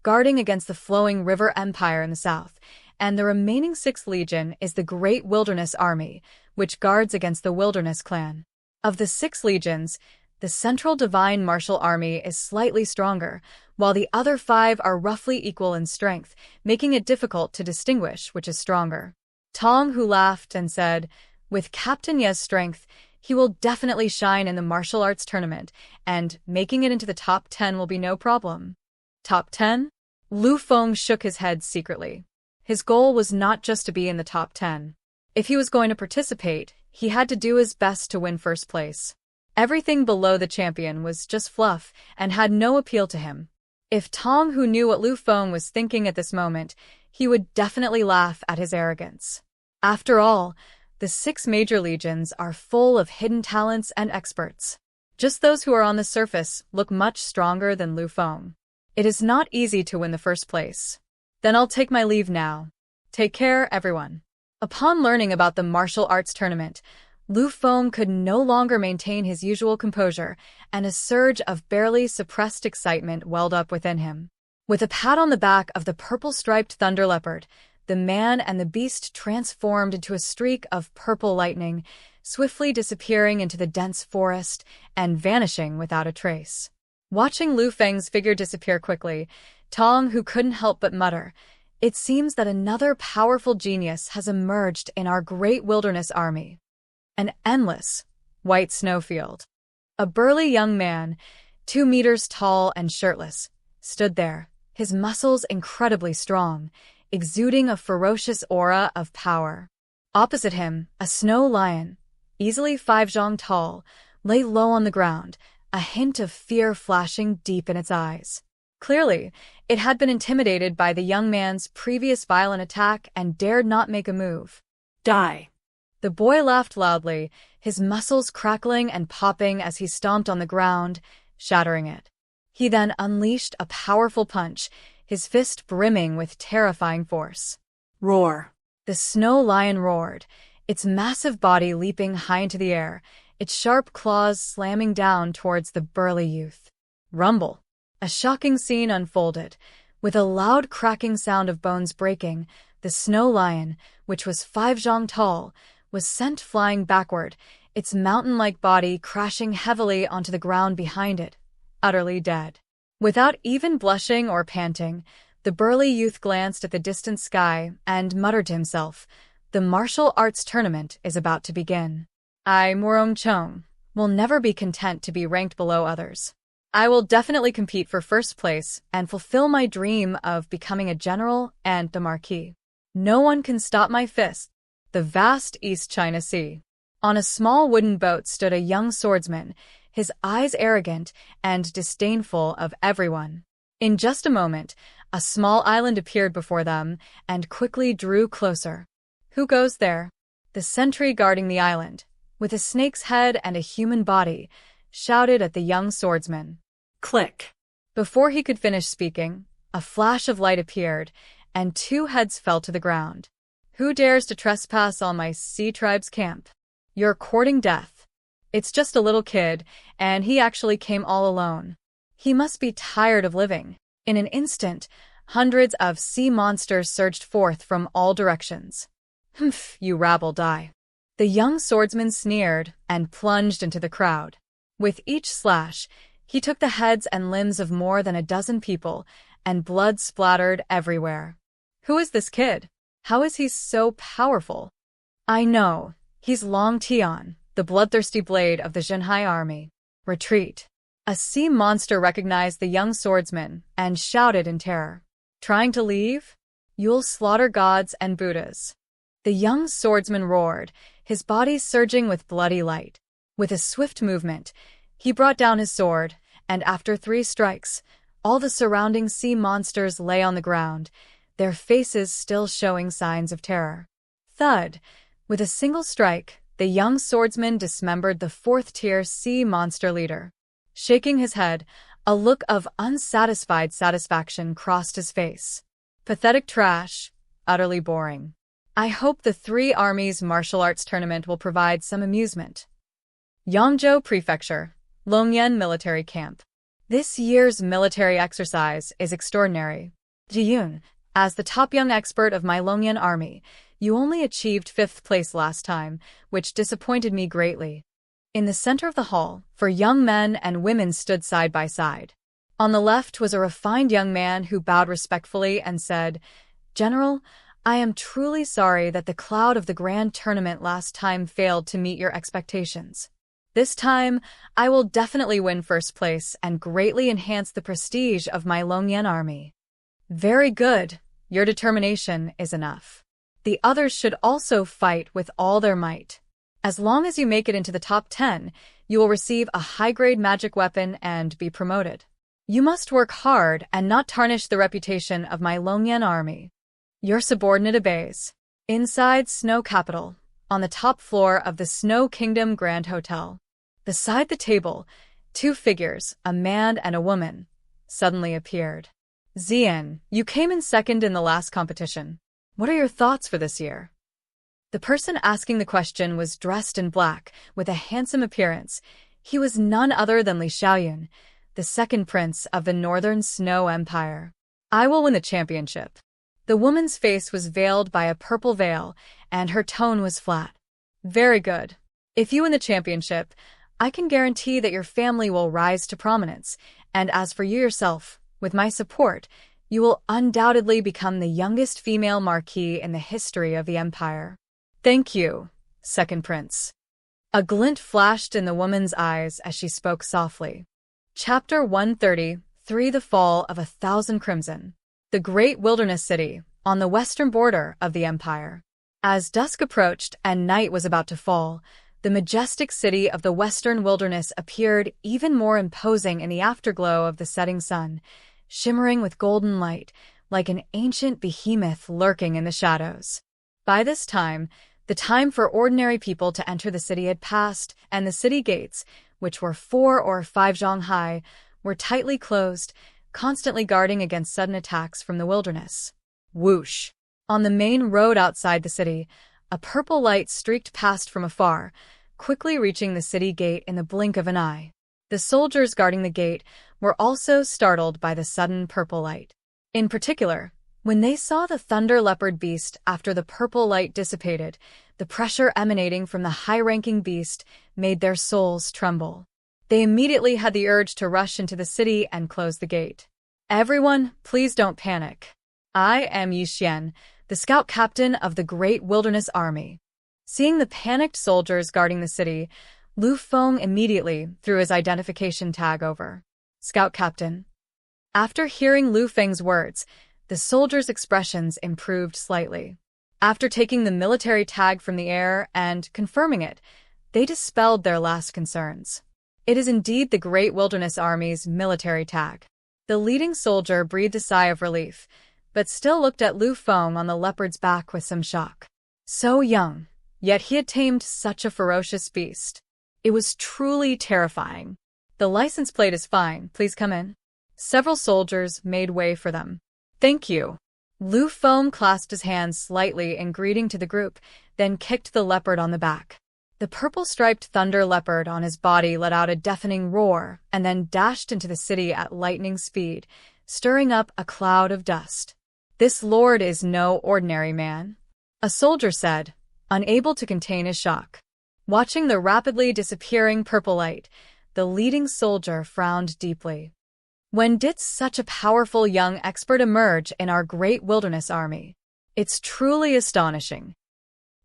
guarding against the flowing River Empire in the south. And the remaining 6th Legion is the Great Wilderness Army, which guards against the Wilderness Clan. Of the 6 legions, the Central Divine Martial Army is slightly stronger, while the other 5 are roughly equal in strength, making it difficult to distinguish which is stronger. Tong Hu laughed and said, "With Captain Ye's strength, he will definitely shine in the martial arts tournament, and making it into the top 10 will be no problem." Top 10? Liu Feng shook his head secretly. His goal was not just to be in the top 10. If he was going to participate, he had to do his best to win first place. Everything below the champion was just fluff and had no appeal to him. If Tong Hu knew what Liu Feng was thinking at this moment, he would definitely laugh at his arrogance. After all, the 6 major legions are full of hidden talents and experts. Just those who are on the surface look much stronger than Liu Feng. It is not easy to win the first place. Then I'll take my leave now. Take care, everyone. Upon learning about the martial arts tournament, Liu Feng could no longer maintain his usual composure, and a surge of barely suppressed excitement welled up within him. With a pat on the back of the purple-striped thunder leopard, the man and the beast transformed into a streak of purple lightning, swiftly disappearing into the dense forest and vanishing without a trace. Watching Liu Feng's figure disappear quickly, Tong Hu couldn't help but mutter, It seems that another powerful genius has emerged in our great wilderness army. An endless, white snowfield. A burly young man, 2 meters tall and shirtless, stood there, his muscles incredibly strong, exuding a ferocious aura of power. Opposite him, a snow lion, easily 5 zhang tall, lay low on the ground, a hint of fear flashing deep in its eyes. Clearly, it had been intimidated by the young man's previous violent attack and dared not make a move. Die. The boy laughed loudly, his muscles crackling and popping as he stomped on the ground, shattering it. He then unleashed a powerful punch, his fist brimming with terrifying force. Roar. The snow lion roared, its massive body leaping high into the air, its sharp claws slamming down towards the burly youth. Rumble. A shocking scene unfolded. With a loud cracking sound of bones breaking, the snow lion, which was 5 zhang tall, was sent flying backward, its mountain-like body crashing heavily onto the ground behind it, utterly dead. Without even blushing or panting, the burly youth glanced at the distant sky and muttered to himself, "The martial arts tournament is about to begin. I, Morong Chong, will never be content to be ranked below others. I will definitely compete for first place and fulfill my dream of becoming a general and the marquis. No one can stop my fist." The vast East China Sea. On a small wooden boat stood a young swordsman, his eyes arrogant and disdainful of everyone. In just a moment, a small island appeared before them and quickly drew closer. "Who goes there?" The sentry guarding the island, with a snake's head and a human body, shouted at the young swordsman. Click. Before he could finish speaking, a flash of light appeared, and 2 heads fell to the ground. "Who dares to trespass on my sea tribe's camp? You're courting death. It's just a little kid, and he actually came all alone. He must be tired of living." In an instant, hundreds of sea monsters surged forth from all directions. "Humph, you rabble, die." The young swordsman sneered and plunged into the crowd. With each slash, he took the heads and limbs of more than a dozen people, and blood splattered everywhere. "Who is this kid? How is he so powerful?" "I know. He's Long Tian, the bloodthirsty blade of the Zhenhai army. Retreat." A sea monster recognized the young swordsman and shouted in terror. "Trying to leave? You'll slaughter gods and Buddhas." The young swordsman roared, his body surging with bloody light. With a swift movement, he brought down his sword, and after 3 strikes, all the surrounding sea monsters lay on the ground, their faces still showing signs of terror. Thud! With a single strike, the young swordsman dismembered the 4th-tier sea monster leader. Shaking his head, a look of unsatisfied satisfaction crossed his face. "Pathetic trash, utterly boring. I hope the 3 armies martial arts tournament will provide some amusement." Yangzhou Prefecture, Longyan Military Camp. This year's military exercise is extraordinary. Jiyun, as the top young expert of my Longyan army, you only achieved 5th place last time, which disappointed me greatly. In the center of the hall, 4 young men and women stood side by side. On the left was a refined young man who bowed respectfully and said, "General, I am truly sorry that the cloud of the grand tournament last time failed to meet your expectations. This time, I will definitely win first place and greatly enhance the prestige of my Longyan army." "Very good. Your determination is enough. The others should also fight with all their might. As long as you make it into the top 10, you will receive a high-grade magic weapon and be promoted. You must work hard and not tarnish the reputation of my Longyan army." Your subordinate obeys. Inside Snow Capital, on the top floor of the Snow Kingdom Grand Hotel. Beside the table, 2 figures, a man and a woman, suddenly appeared. "Zian, you came in second in the last competition. What are your thoughts for this year?" The person asking the question was dressed in black, with a handsome appearance. He was none other than Li Xiaoyun, the 2nd prince of the Northern Snow Empire. "I will win the championship." The woman's face was veiled by a purple veil, and her tone was flat. "Very good. If you win the championship, I can guarantee that your family will rise to prominence, and as for you yourself, with my support, You will undoubtedly become the youngest female marquis in the history of the empire. Thank you, second prince. A glint flashed in the woman's eyes as she spoke softly. Chapter 133: The Fall of 1,000 Crimson. The great wilderness city, on the western border of the empire. As dusk approached and night was about to fall, the majestic city of the western wilderness appeared even more imposing in the afterglow of the setting sun, shimmering with golden light, like an ancient behemoth lurking in the shadows. By this time, the time for ordinary people to enter the city had passed, and the city gates, which were 4 or 5 zhang high, were tightly closed, constantly guarding against sudden attacks from the wilderness. Whoosh! On the main road outside the city, a purple light streaked past from afar, quickly reaching the city gate in the blink of an eye. The soldiers guarding the gate were also startled by the sudden purple light. In particular, when they saw the thunder leopard beast after the purple light dissipated, the pressure emanating from the high-ranking beast made their souls tremble. They immediately had the urge to rush into the city and close the gate. Everyone, please don't panic. I am Yi Xian, the scout captain of the Great Wilderness Army. Seeing the panicked soldiers guarding the city, Liu Feng immediately threw his identification tag over. Scout captain. After hearing Liu Feng's words, the soldiers' expressions improved slightly. After taking the military tag from the air and confirming it, they dispelled their last concerns. It is indeed the Great Wilderness Army's military tag. The leading soldier breathed a sigh of relief, but still looked at Liu Feng on the leopard's back with some shock. So young, yet he had tamed such a ferocious beast. It was truly terrifying. The license plate is fine, please come in. Several soldiers made way for them. Thank you. Liu Feng clasped his hands slightly in greeting to the group, then kicked the leopard on the back. The purple-striped thunder leopard on his body let out a deafening roar and then dashed into the city at lightning speed, stirring up a cloud of dust. This lord is no ordinary man, a soldier said, unable to contain his shock. Watching the rapidly disappearing purple light, the leading soldier frowned deeply. When did such a powerful young expert emerge in our Great Wilderness Army? It's truly astonishing.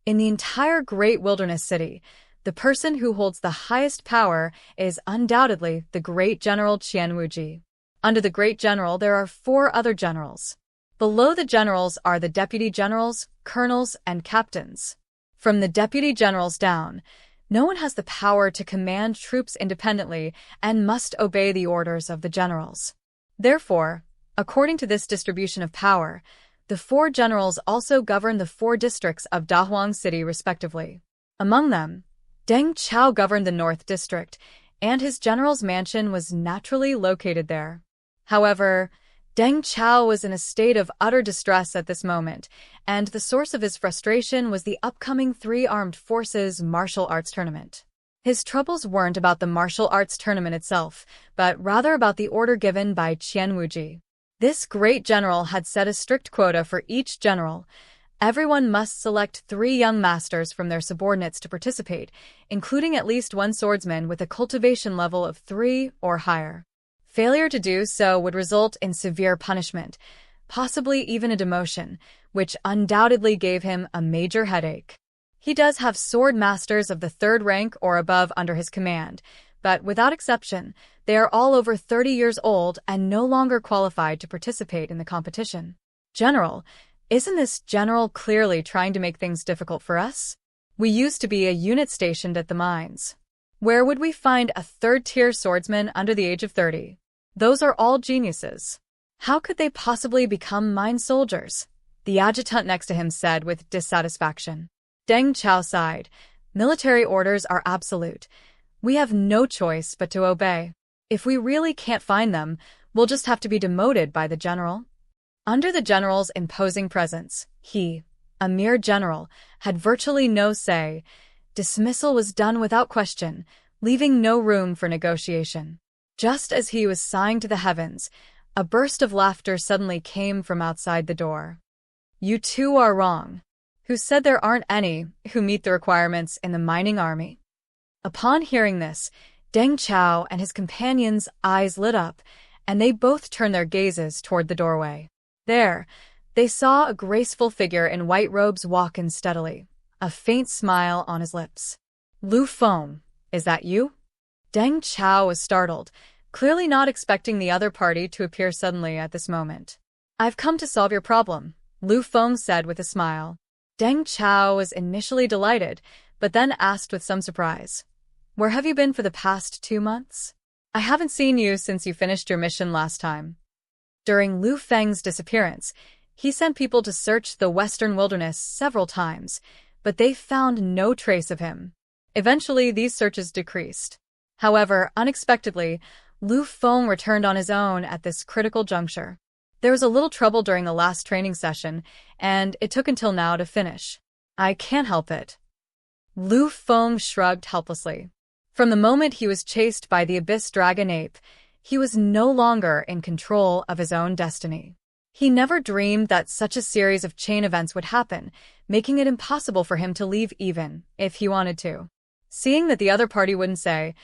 In the entire Great Wilderness City, the person who holds the highest power is undoubtedly the Great General Qian Wuji. Under the Great General, there are 4 other generals. Below the generals are the deputy generals, colonels, and captains. From the deputy generals down, no one has the power to command troops independently and must obey the orders of the generals. Therefore, according to this distribution of power, the 4 generals also govern the 4 districts of Dahuang City respectively. Among them, Deng Chao governed the North District, and his general's mansion was naturally located there. However, Deng Chao was in a state of utter distress at this moment, and the source of his frustration was the upcoming 3 Armed Forces martial arts tournament. His troubles weren't about the martial arts tournament itself, but rather about the order given by Qian Wuji. This great general had set a strict quota for each general. Everyone must select 3 young masters from their subordinates to participate, including at least 1 swordsman with a cultivation level of 3 or higher. Failure to do so would result in severe punishment, possibly even a demotion, which undoubtedly gave him a major headache. He does have sword masters of the 3rd rank or above under his command, but without exception, they are all over 30 years old and no longer qualified to participate in the competition. General, isn't this general clearly trying to make things difficult for us? We used to be a unit stationed at the mines. Where would we find a 3rd-tier swordsman under the age of 30? Those are all geniuses. How could they possibly become mine soldiers? The adjutant next to him said with dissatisfaction. Deng Chao sighed. Military orders are absolute. We have no choice but to obey. If we really can't find them, we'll just have to be demoted by the general. Under the general's imposing presence, he, a mere general, had virtually no say. Dismissal was done without question, leaving no room for negotiation. Just as he was sighing to the heavens, a burst of laughter suddenly came from outside the door. You two are wrong. Who said there aren't any who meet the requirements in the mining army? Upon hearing this, Deng Chao and his companions' eyes lit up, and they both turned their gazes toward the doorway. There, they saw a graceful figure in white robes walk in steadily, a faint smile on his lips. Liu Feng, is that you? Deng Chao was startled, clearly not expecting the other party to appear suddenly at this moment. I've come to solve your problem, Liu Feng said with a smile. Deng Chao was initially delighted, but then asked with some surprise, where have you been for the past 2 months? I haven't seen you since you finished your mission last time. During Liu Feng's disappearance, he sent people to search the western wilderness several times, but they found no trace of him. Eventually, these searches decreased. However, unexpectedly, Liu Feng returned on his own at this critical juncture. There was a little trouble during the last training session, and it took until now to finish. I can't help it. Liu Feng shrugged helplessly. From the moment he was chased by the Abyss Dragon Ape, he was no longer in control of his own destiny. He never dreamed that such a series of chain events would happen, making it impossible for him to leave even if he wanted to. Seeing that the other party wouldn't say,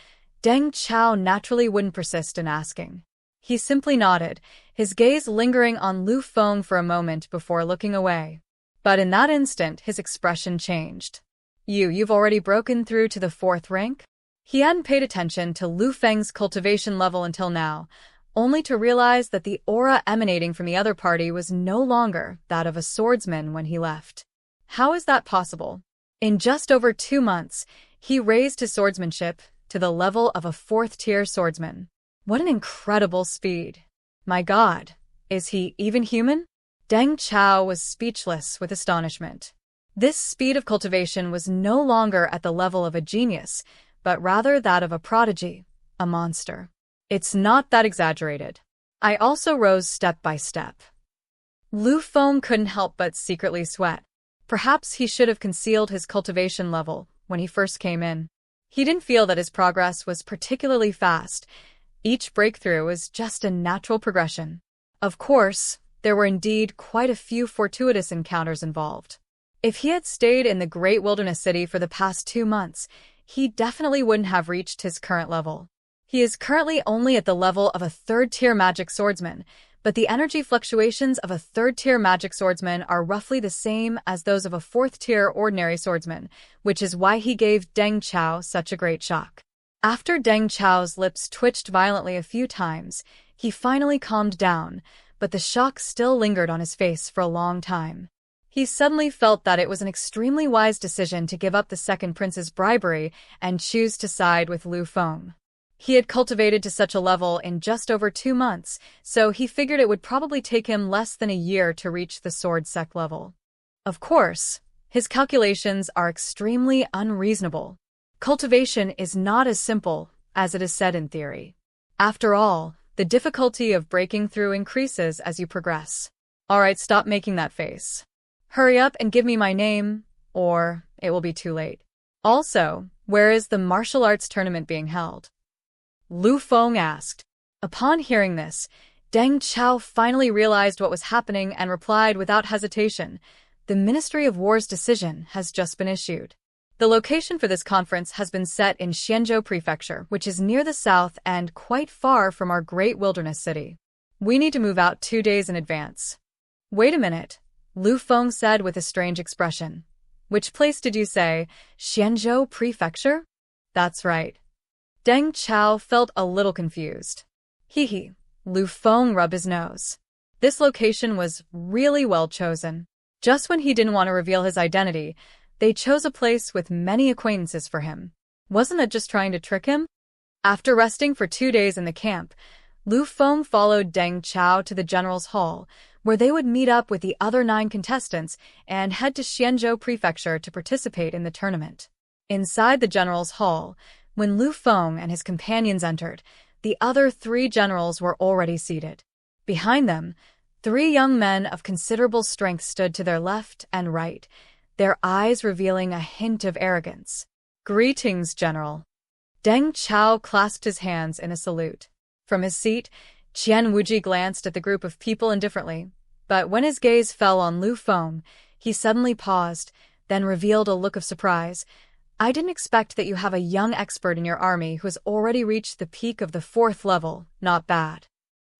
Deng Chao naturally wouldn't persist in asking. He simply nodded, his gaze lingering on Liu Feng for a moment before looking away. But in that instant, his expression changed. You've already broken through to the 4th rank? He hadn't paid attention to Liu Feng's cultivation level until now, only to realize that the aura emanating from the other party was no longer that of a swordsman when he left. How is that possible? In just over 2 months, he raised his swordsmanship to the level of a 4th-tier swordsman. What an incredible speed! My God, is he even human? Deng Chao was speechless with astonishment. This speed of cultivation was no longer at the level of a genius, but rather that of a prodigy, a monster. It's not that exaggerated. I also rose step by step. Liu Feng couldn't help but secretly sweat. Perhaps he should have concealed his cultivation level when he first came in. He didn't feel that his progress was particularly fast. Each breakthrough was just a natural progression. Of course, there were indeed quite a few fortuitous encounters involved. If he had stayed in the great wilderness city for the past 2 months, he definitely wouldn't have reached his current level. He is currently only at the level of a 3rd-tier magic swordsman, but the energy fluctuations of a 3rd-tier magic swordsman are roughly the same as those of a 4th-tier ordinary swordsman, which is why he gave Deng Chao such a great shock. After Deng Chao's lips twitched violently a few times, he finally calmed down, but the shock still lingered on his face for a long time. He suddenly felt that it was an extremely wise decision to give up the second prince's bribery and choose to side with Liu Feng. He had cultivated to such a level in just over 2 months, so he figured it would probably take him less than a year to reach the sword sec level. Of course, his calculations are extremely unreasonable. Cultivation is not as simple as it is said in theory. After all, the difficulty of breaking through increases as you progress. Alright, stop making that face. Hurry up and give me my name, or it will be too late. Also, where is the martial arts tournament being held? Liu Feng asked. Upon hearing this, Deng Chao finally realized what was happening and replied without hesitation, the Ministry of War's decision has just been issued. The location for this conference has been set in Xianzhou Prefecture, which is near the south and quite far from our great wilderness city. We need to move out 2 days in advance. Wait a minute, Liu Feng said with a strange expression. Which place did you say? Xianzhou Prefecture? That's right. Deng Chao felt a little confused. Hee. Liu Feng rubbed his nose. This location was really well chosen. Just when he didn't want to reveal his identity, they chose a place with many acquaintances for him. Wasn't it just trying to trick him? After resting for 2 days in the camp, Liu Feng followed Deng Chao to the General's Hall, where they would meet up with the other 9 contestants and head to Xianzhou Prefecture to participate in the tournament. Inside the General's Hall, when Liu Feng and his companions entered, the other 3 generals were already seated. Behind them, 3 young men of considerable strength stood to their left and right, their eyes revealing a hint of arrogance. Greetings, General. Deng Chao clasped his hands in a salute. From his seat, Qian Wuji glanced at the group of people indifferently, but when his gaze fell on Liu Feng, he suddenly paused, then revealed a look of surprise. I didn't expect that you have a young expert in your army who has already reached the peak of the 4th level. Not bad.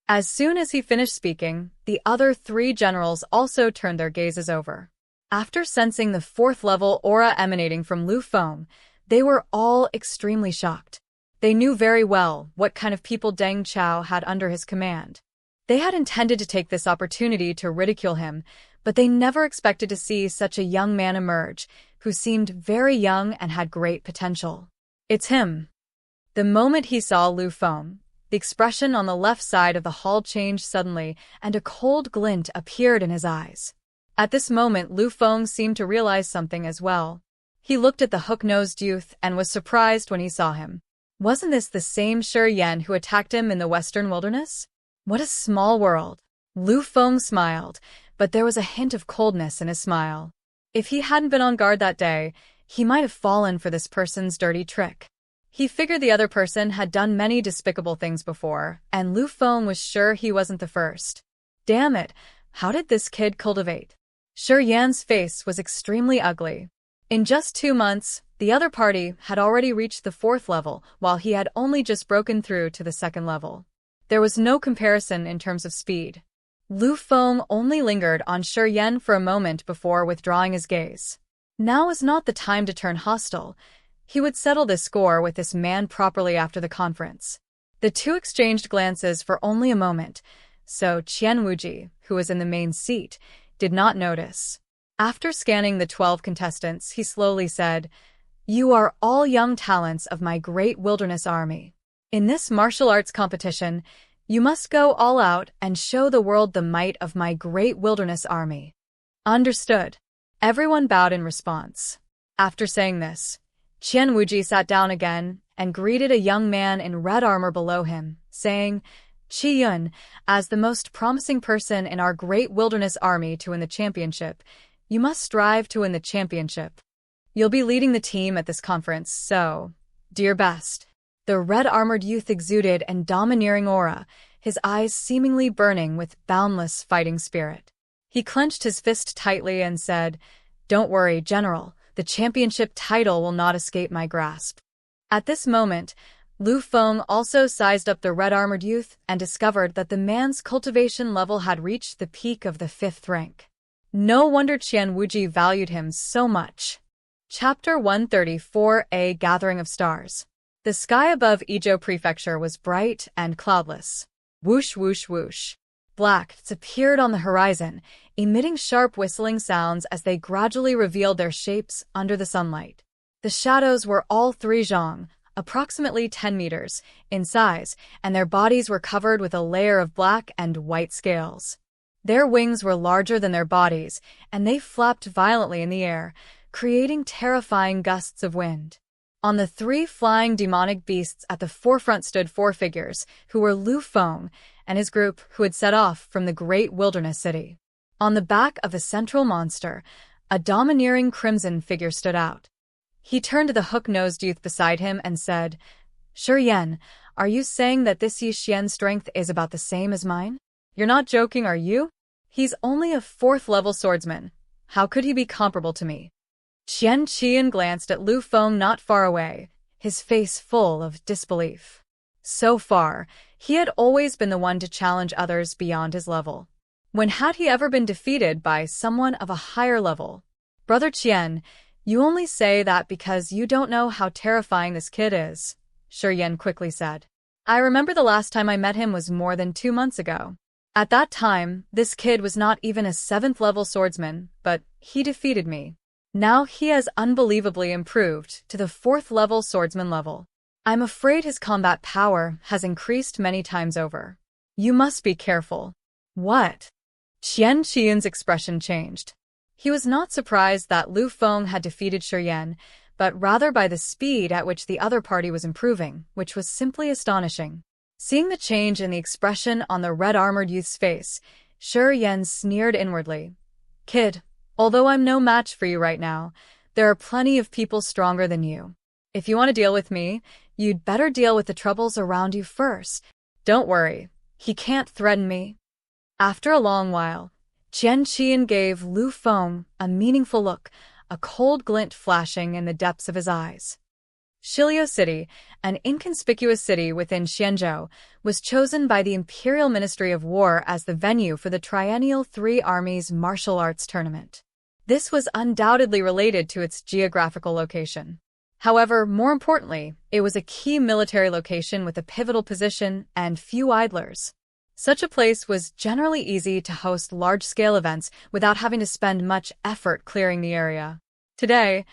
As soon as he finished speaking, the other three generals also turned their gazes over. After sensing the fourth-level aura emanating from Liu Feng, they were all extremely shocked. They knew very well what kind of people Deng Chao had under his command. They had intended to take this opportunity to ridicule him, but they never expected to see such a young man emerge, who seemed very young and had great potential. It's him. The moment he saw Liu Feng, the expression on the left side of the hall changed suddenly, and a cold glint appeared in his eyes. At this moment, Liu Feng seemed to realize something as well. He looked at the hook-nosed youth and was surprised when he saw him. Wasn't this the same Shi Yan who attacked him in the western wilderness? What a small world. Liu Feng smiled, but there was a hint of coldness in his smile. If he hadn't been on guard that day, he might have fallen for this person's dirty trick. He figured the other person had done many despicable things before, and Liu Feng was sure he wasn't the first. Damn it, how did this kid cultivate? Shi Yan's face was extremely ugly. In just 2 months, the other party had already reached the 4th level, while he had only just broken through to the 2nd level. There was no comparison in terms of speed. Liu Feng only lingered on Shi Yan for a moment before withdrawing his gaze. Now is not the time to turn hostile. He would settle this score with this man properly after the conference. The two exchanged glances for only a moment, so Qian Wuji, who was in the main seat, did not notice. After scanning the 12 contestants, he slowly said, "You are all young talents of my great wilderness army. In this martial arts competition, you must go all out and show the world the might of my great wilderness army." Understood. Everyone bowed in response. After saying this, Qian Wuji sat down again and greeted a young man in red armor below him, saying, "Qi Yun, as the most promising person in our great wilderness army to win the championship, you must strive to win the championship. You'll be leading the team at this conference, so do your best." The red-armored youth exuded a domineering aura, his eyes seemingly burning with boundless fighting spirit. He clenched his fist tightly and said, "Don't worry, General. The championship title will not escape my grasp." At this moment, Liu Feng also sized up the red-armored youth and discovered that the man's cultivation level had reached the peak of the 5th rank. No wonder Qian Wuji valued him so much. Chapter 134, A Gathering of Stars. The sky above Izhou Prefecture was bright and cloudless. Whoosh, whoosh, whoosh. Blacks appeared on the horizon, emitting sharp whistling sounds as they gradually revealed their shapes under the sunlight. The shadows were all 3 zhang, approximately 10 meters, in size, and their bodies were covered with a layer of black and white scales. Their wings were larger than their bodies, and they flapped violently in the air, creating terrifying gusts of wind. On the 3 flying demonic beasts at the forefront stood 4 figures, who were Liu Feng and his group who had set off from the great wilderness city. On the back of the central monster, a domineering crimson figure stood out. He turned to the hook-nosed youth beside him and said, "Shi Yan, are you saying that this Yi Xian's strength is about the same as mine? You're not joking, are you? He's only a 4th-level swordsman. How could he be comparable to me?" Qian Qian glanced at Liu Feng not far away, his face full of disbelief. So far, he had always been the one to challenge others beyond his level. When had he ever been defeated by someone of a higher level? "Brother Qian, you only say that because you don't know how terrifying this kid is," Shi Yan quickly said. "I remember the last time I met him was more than 2 months ago. At that time, this kid was not even a 7th-level swordsman, but he defeated me. Now he has unbelievably improved to the 4th-level swordsman level. I'm afraid his combat power has increased many times over. You must be careful." "What?" Qian Qian's expression changed. He was not surprised that Liu Feng had defeated Shi Yan, but rather by the speed at which the other party was improving, which was simply astonishing. Seeing the change in the expression on the red-armored youth's face, Shi Yan sneered inwardly. "Kid, although I'm no match for you right now, there are plenty of people stronger than you. If you want to deal with me, you'd better deal with the troubles around you first. Don't worry, he can't threaten me." After a long while, Qian Qian gave Liu Feng a meaningful look, a cold glint flashing in the depths of his eyes. Shilio City, an inconspicuous city within Xianzhou, was chosen by the Imperial Ministry of War as the venue for the Triennial Three Armies Martial Arts Tournament. This was undoubtedly related to its geographical location. However, more importantly, it was a key military location with a pivotal position and few idlers. Such a place was generally easy to host large-scale events without having to spend much effort clearing the area. Today,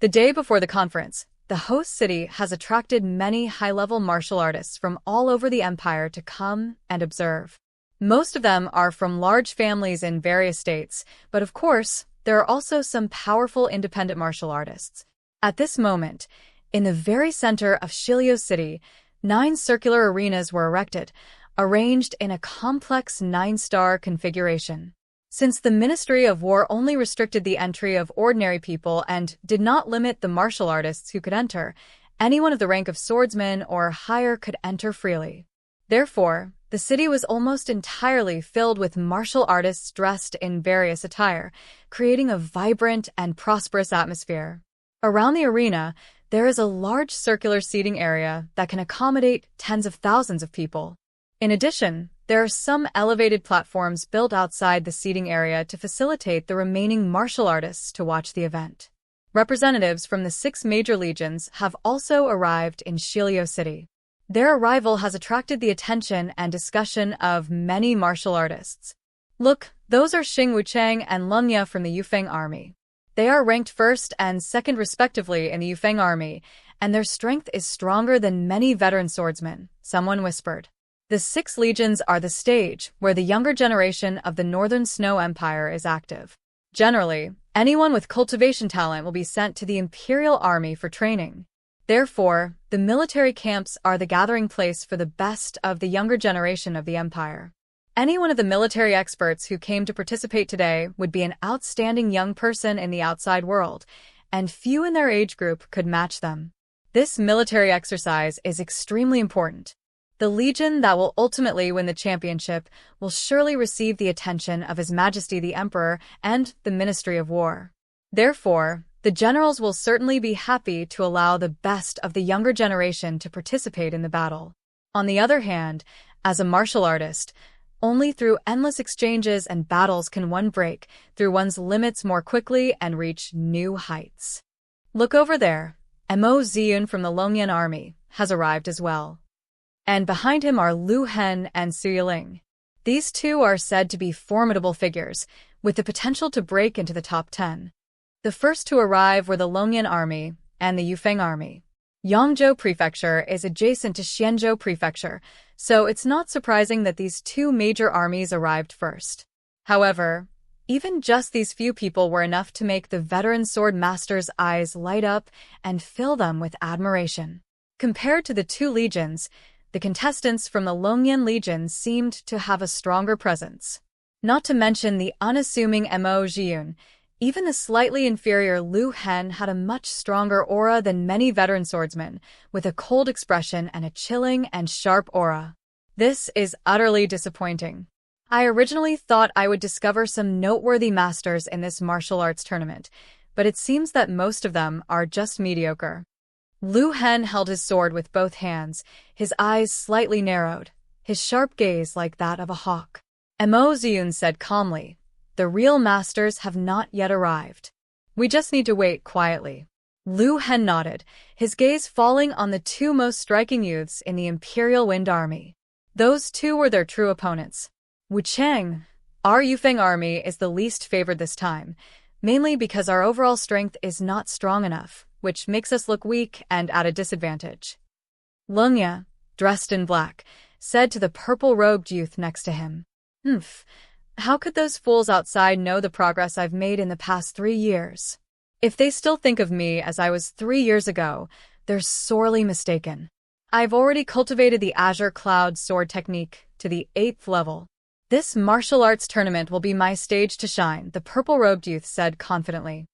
the day before the conference, the host city has attracted many high-level martial artists from all over the empire to come and observe. Most of them are from large families in various states, but of course, there are also some powerful independent martial artists. At this moment, in the very center of Shilio City, 9 circular arenas were erected, arranged in a complex 9-star configuration. Since the Ministry of War only restricted the entry of ordinary people and did not limit the martial artists who could enter, anyone of the rank of swordsman or higher could enter freely. Therefore, the city was almost entirely filled with martial artists dressed in various attire, creating a vibrant and prosperous atmosphere. Around the arena, there is a large circular seating area that can accommodate tens of thousands of people. In addition, there are some elevated platforms built outside the seating area to facilitate the remaining martial artists to watch the event. Representatives from the 6 major legions have also arrived in Shilio City. Their arrival has attracted the attention and discussion of many martial artists. Look, those are Xing Wuchang and Leng Ye from the Liu Feng army. They are ranked 1st and 2nd respectively in the Liu Feng army, and their strength is stronger than many veteran swordsmen, someone whispered. The 6 legions are the stage where the younger generation of the Northern Snow Empire is active. Generally, anyone with cultivation talent will be sent to the Imperial Army for training. Therefore, the military camps are the gathering place for the best of the younger generation of the Empire. Any one of the military experts who came to participate today would be an outstanding young person in the outside world, and few in their age group could match them. This military exercise is extremely important. The legion that will ultimately win the championship will surely receive the attention of His Majesty the Emperor and the Ministry of War. Therefore, the generals will certainly be happy to allow the best of the younger generation to participate in the battle. On the other hand, as a martial artist, only through endless exchanges and battles can one break through one's limits more quickly and reach new heights. Look over there. Mo Ziyun from the Longyan army has arrived as well. And behind him are Liu Hen and Su Yiling. These 2 are said to be formidable figures, with the potential to break into the top 10. The first to arrive were the Longyan army and the Liu Feng army. Yangzhou Prefecture is adjacent to Xianzhou Prefecture, so it's not surprising that these 2 major armies arrived first. However, even just these few people were enough to make the veteran sword master's eyes light up and fill them with admiration. Compared to the 2 legions, the contestants from the Longyan Legion seemed to have a stronger presence. Not to mention the unassuming Mo Ziyun, even the slightly inferior Liu Hen had a much stronger aura than many veteran swordsmen, with a cold expression and a chilling and sharp aura. This is utterly disappointing. I originally thought I would discover some noteworthy masters in this martial arts tournament, but it seems that most of them are just mediocre. Liu Hen held his sword with both hands, his eyes slightly narrowed, his sharp gaze like that of a hawk. Mo Ziyun said calmly, "The real masters have not yet arrived. We just need to wait quietly." Liu Hen nodded, his gaze falling on the 2 most striking youths in the Imperial Wind Army. Those 2 were their true opponents. Wuchang, our Liu Feng army is the least favored this time, mainly because our overall strength is not strong enough, which makes us look weak and at a disadvantage. Leng Ye, dressed in black, said to the purple-robed youth next to him. How could those fools outside know the progress I've made in the past 3 years? If they still think of me as I was 3 years ago, they're sorely mistaken. I've already cultivated the Azure Cloud sword technique to the 8th level. This martial arts tournament will be my stage to shine, the purple-robed youth said confidently.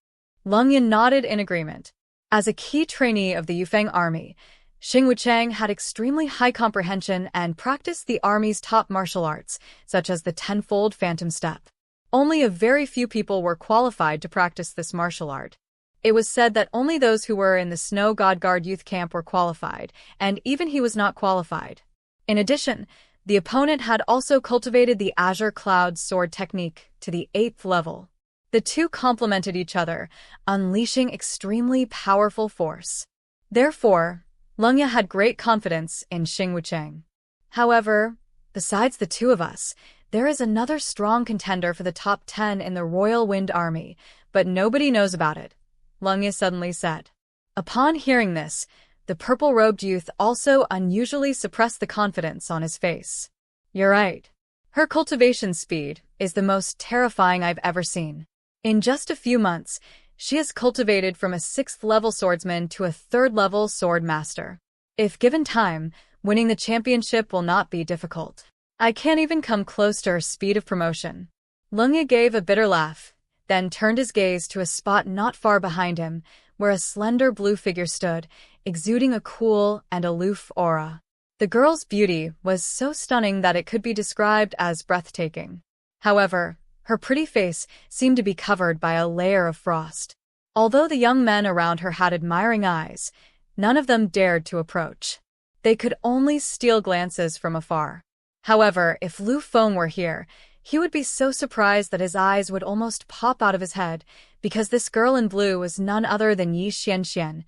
Leng Ye nodded in agreement. As a key trainee of the Liu Feng army, Xing Wuchang had extremely high comprehension and practiced the army's top martial arts, such as the tenfold phantom step. Only a very few people were qualified to practice this martial art. It was said that only those who were in the Snow God Guard youth camp were qualified, and even he was not qualified. In addition, the opponent had also cultivated the Azure Cloud sword technique to the 8th level. The two complemented each other, unleashing extremely powerful force. Therefore, Lungya had great confidence in Xing Wucheng. However, besides the two of us, there is another strong contender for the top 10 in the Royal Wind Army, but nobody knows about it, Lungya suddenly said. Upon hearing this, the purple-robed youth also unusually suppressed the confidence on his face. You're right. Her cultivation speed is the most terrifying I've ever seen. In just a few months, she has cultivated from a 6th-level swordsman to a 3rd-level sword master. If given time, winning the championship will not be difficult. I can't even come close to her speed of promotion. Lungya gave a bitter laugh, then turned his gaze to a spot not far behind him, where a slender blue figure stood, exuding a cool and aloof aura. The girl's beauty was so stunning that it could be described as breathtaking. However, her pretty face seemed to be covered by a layer of frost. Although the young men around her had admiring eyes, none of them dared to approach. They could only steal glances from afar. However, if Liu Feng were here, he would be so surprised that his eyes would almost pop out of his head, because this girl in blue was none other than Yi Xianxian,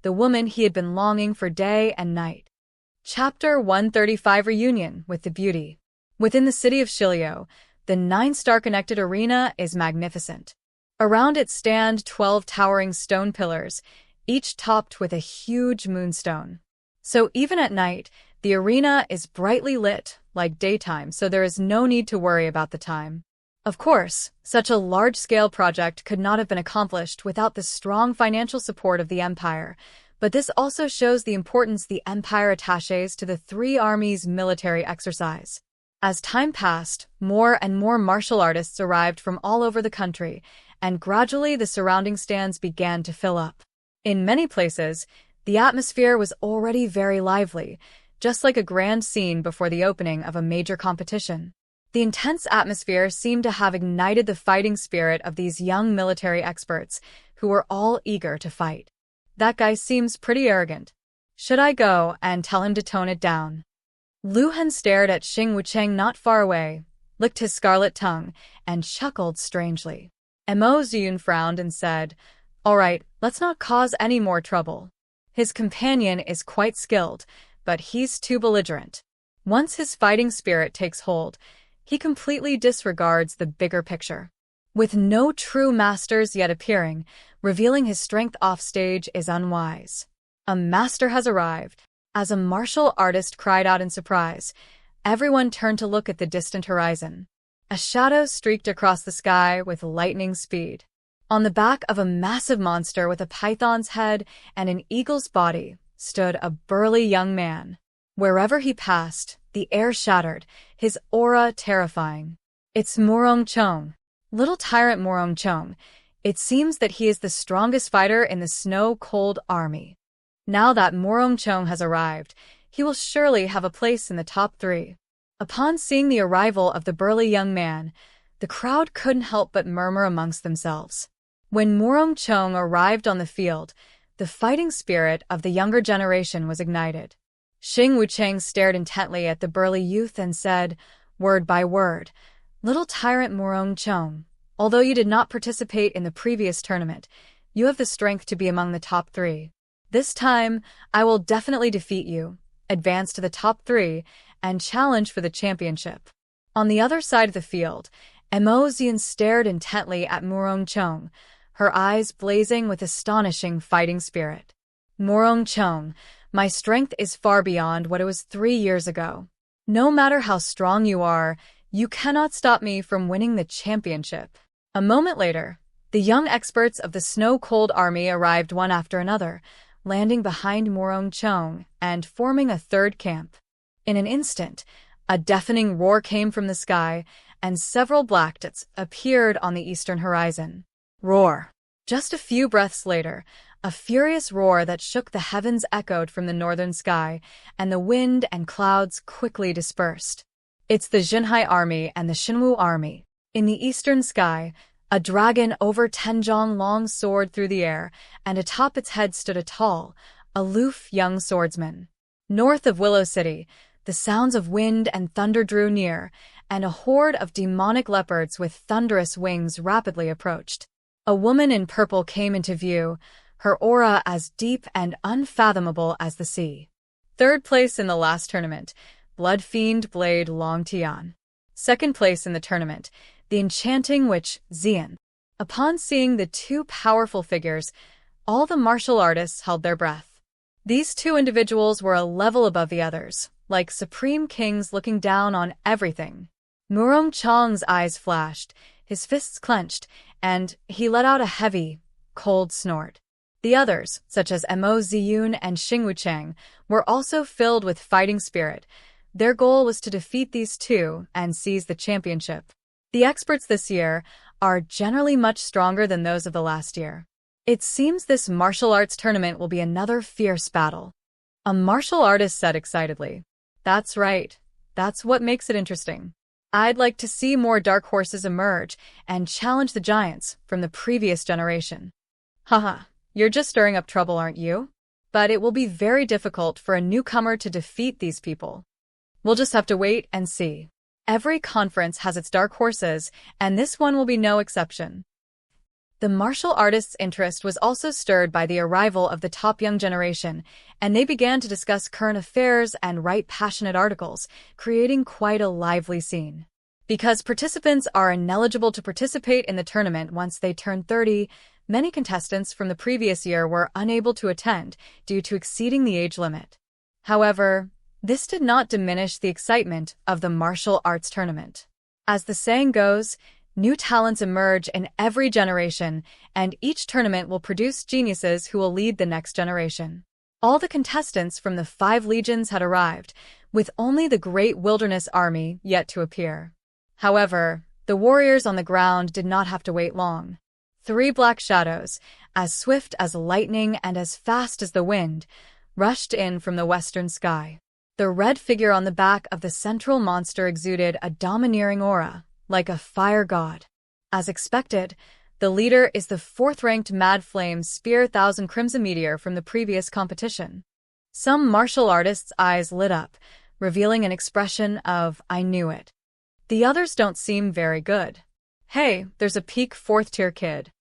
the woman he had been longing for day and night. Chapter 135 Reunion with the Beauty. Within the city of Shilio, the 9-star-connected arena is magnificent. Around it stand 12 towering stone pillars, each topped with a huge moonstone. So even at night, the arena is brightly lit, like daytime, so there is no need to worry about the time. Of course, such a large-scale project could not have been accomplished without the strong financial support of the Empire, but this also shows the importance the Empire attaches to the three armies' military exercise. As time passed, more and more martial artists arrived from all over the country, and gradually the surrounding stands began to fill up. In many places, the atmosphere was already very lively, just like a grand scene before the opening of a major competition. The intense atmosphere seemed to have ignited the fighting spirit of these young military experts, who were all eager to fight. That guy seems pretty arrogant. Should I go and tell him to tone it down? Liu Hen stared at Xing Wucheng not far away, licked his scarlet tongue, and chuckled strangely. Mo Ziyun frowned and said, "All right, let's not cause any more trouble. His companion is quite skilled, but he's too belligerent. Once his fighting spirit takes hold, he completely disregards the bigger picture. With no true masters yet appearing, revealing his strength offstage is unwise. A master has arrived." As a martial artist cried out in surprise, everyone turned to look at the distant horizon. A shadow streaked across the sky with lightning speed. On the back of a massive monster with a python's head and an eagle's body stood a burly young man. Wherever he passed, the air shattered, his aura terrifying. It's Murong Chong. Little tyrant Murong Chong. It seems that he is the strongest fighter in the snow-cold army. Now that Murong Chong has arrived, he will surely have a place in the top 3. Upon seeing the arrival of the burly young man, the crowd couldn't help but murmur amongst themselves. When Murong Chong arrived on the field, the fighting spirit of the younger generation was ignited. Xing Wucheng stared intently at the burly youth and said, word by word, "Little tyrant Murong Chong, although you did not participate in the previous tournament, you have the strength to be among the top 3. This time, I will definitely defeat you, advance to the top 3, and challenge for the championship." On the other side of the field, Mo Ziyun stared intently at Murong Chong, her eyes blazing with astonishing fighting spirit. "Murong Chong, my strength is far beyond what it was 3 years ago. No matter how strong you are, you cannot stop me from winning the championship." A moment later, the young experts of the snow-cold army arrived one after another, landing behind Murong Chong and forming a third camp. In an instant, a deafening roar came from the sky, and several black dots appeared on the eastern horizon. Roar! Just a few breaths later, a furious roar that shook the heavens echoed from the northern sky, and the wind and clouds quickly dispersed. It's the Xinhai army and the Xinwu army. In the eastern sky, A dragon over 10 jong long soared through the air, and atop its head stood a tall, aloof young swordsman. North of Willow City, the sounds of wind and thunder drew near, and a horde of demonic leopards with thunderous wings rapidly approached. A woman in purple came into view, her aura as deep and unfathomable as the sea. Third place in the last tournament, Blood Fiend Blade Long Tian. Second place in the tournament, the enchanting witch Xian. Upon seeing the two powerful figures, all the martial artists held their breath. These two individuals were a level above the others, like supreme kings looking down on everything. Murong Chang's eyes flashed, his fists clenched, and he let out a heavy, cold snort. The others, such as Mo Ziyun and Xingwu Cheng, were also filled with fighting spirit. Their goal was to defeat these two and seize the championship. The experts this year are generally much stronger than those of the last year. It seems this martial arts tournament will be another fierce battle. A martial artist said excitedly. That's right. That's what makes it interesting. I'd like to see more dark horses emerge and challenge the giants from the previous generation. Haha, you're just stirring up trouble, aren't you? But it will be very difficult for a newcomer to defeat these people. We'll just have to wait and see. Every conference has its dark horses, and this one will be no exception. The martial artists' interest was also stirred by the arrival of the top young generation, and they began to discuss current affairs and write passionate articles, creating quite a lively scene. Because participants are ineligible to participate in the tournament once they turn 30, many contestants from the previous year were unable to attend due to exceeding the age limit. However, this did not diminish the excitement of the martial arts tournament. As the saying goes, new talents emerge in every generation, and each tournament will produce geniuses who will lead the next generation. All the contestants from the 5 legions had arrived, with only the great wilderness army yet to appear. However, the warriors on the ground did not have to wait long. 3 black shadows, as swift as lightning and as fast as the wind, rushed in from the western sky. The red figure on the back of the central monster exuded a domineering aura, like a fire god. As expected, the leader is the 4th-ranked Mad Flame Spear 1000 Crimson Meteor from the previous competition. Some martial artists' eyes lit up, revealing an expression of, "I knew it." The others don't seem very good. Hey, there's a peak 4th-tier kid.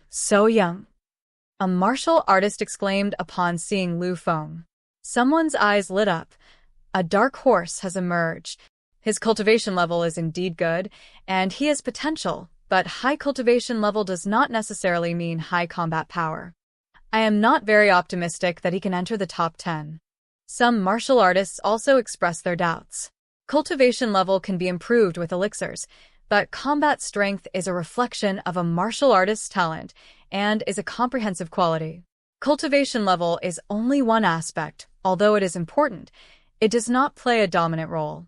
So young. A martial artist exclaimed upon seeing Liu Feng. Someone's eyes lit up. A dark horse has emerged. His cultivation level is indeed good, and he has potential, but high cultivation level does not necessarily mean high combat power. I am not very optimistic that he can enter the top 10. Some martial artists also express their doubts. Cultivation level can be improved with elixirs, but combat strength is a reflection of a martial artist's talent and is a comprehensive quality. Cultivation level is only one aspect, although it is important. It does not play a dominant role.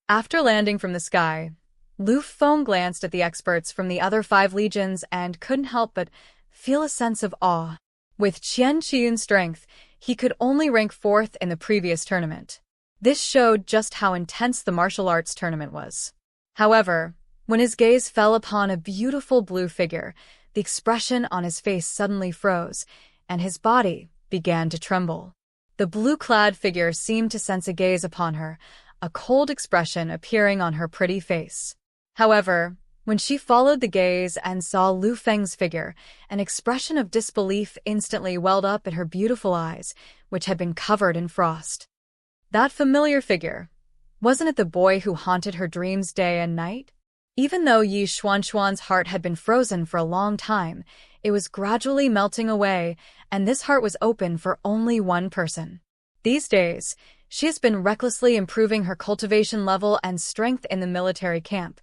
After landing from the sky, Liu Feng glanced at the experts from the other 5 legions and couldn't help but feel a sense of awe. With Qian Qiyun's strength, he could only rank 4th in the previous tournament. This showed just how intense the martial arts tournament was. However, when his gaze fell upon a beautiful blue figure, the expression on his face suddenly froze, and his body began to tremble. The blue-clad figure seemed to sense a gaze upon her, a cold expression appearing on her pretty face. However, when she followed the gaze and saw Liu Feng's figure, an expression of disbelief instantly welled up in her beautiful eyes, which had been covered in frost. That familiar figure, wasn't it the boy who haunted her dreams day and night? Even though Yi Xuanxuan's heart had been frozen for a long time, it was gradually melting away, and this heart was open for only one person. These days, she has been recklessly improving her cultivation level and strength in the military camp,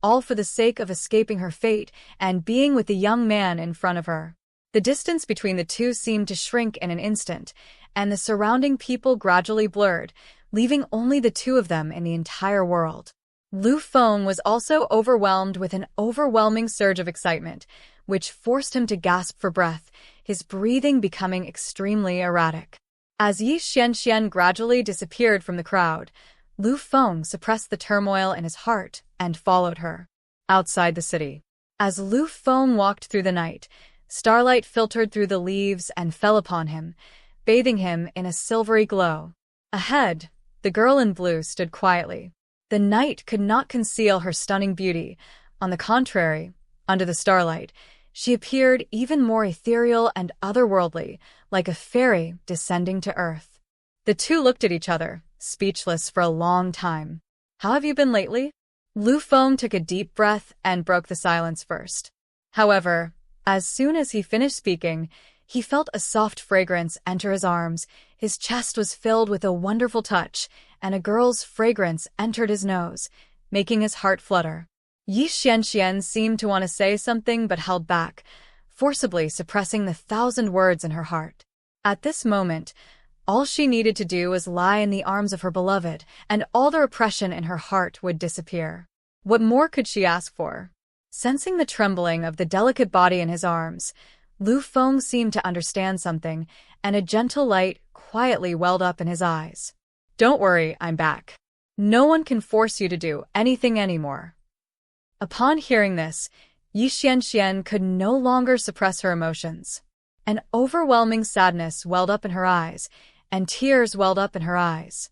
all for the sake of escaping her fate and being with the young man in front of her. The distance between the two seemed to shrink in an instant, and the surrounding people gradually blurred, leaving only the two of them in the entire world. Liu Feng was also overwhelmed with an overwhelming surge of excitement, which forced him to gasp for breath, his breathing becoming extremely erratic. As Yi Xianxian gradually disappeared from the crowd, Liu Feng suppressed the turmoil in his heart and followed her. Outside the city, As Liu Feng walked through the night, starlight filtered through the leaves and fell upon him, bathing him in a silvery glow. Ahead, the girl in blue stood quietly. The night could not conceal her stunning beauty. On the contrary, under the starlight, she appeared even more ethereal and otherworldly, like a fairy descending to earth. The two looked at each other, speechless for a long time. "How have you been lately?" Liu Feng took a deep breath and broke the silence first. However, as soon as he finished speaking, he felt a soft fragrance enter his arms, his chest was filled with a wonderful touch, and a girl's fragrance entered his nose, making his heart flutter. Yi Xianxian seemed to want to say something but held back, forcibly suppressing the 1,000 words in her heart. At this moment, all she needed to do was lie in the arms of her beloved, and all the repression in her heart would disappear. What more could she ask for? Sensing the trembling of the delicate body in his arms, Liu Feng seemed to understand something, and a gentle light quietly welled up in his eyes. "Don't worry, I'm back. No one can force you to do anything anymore." Upon hearing this, Yi Xianxian could no longer suppress her emotions. An overwhelming sadness welled up in her eyes, and tears welled up in her eyes.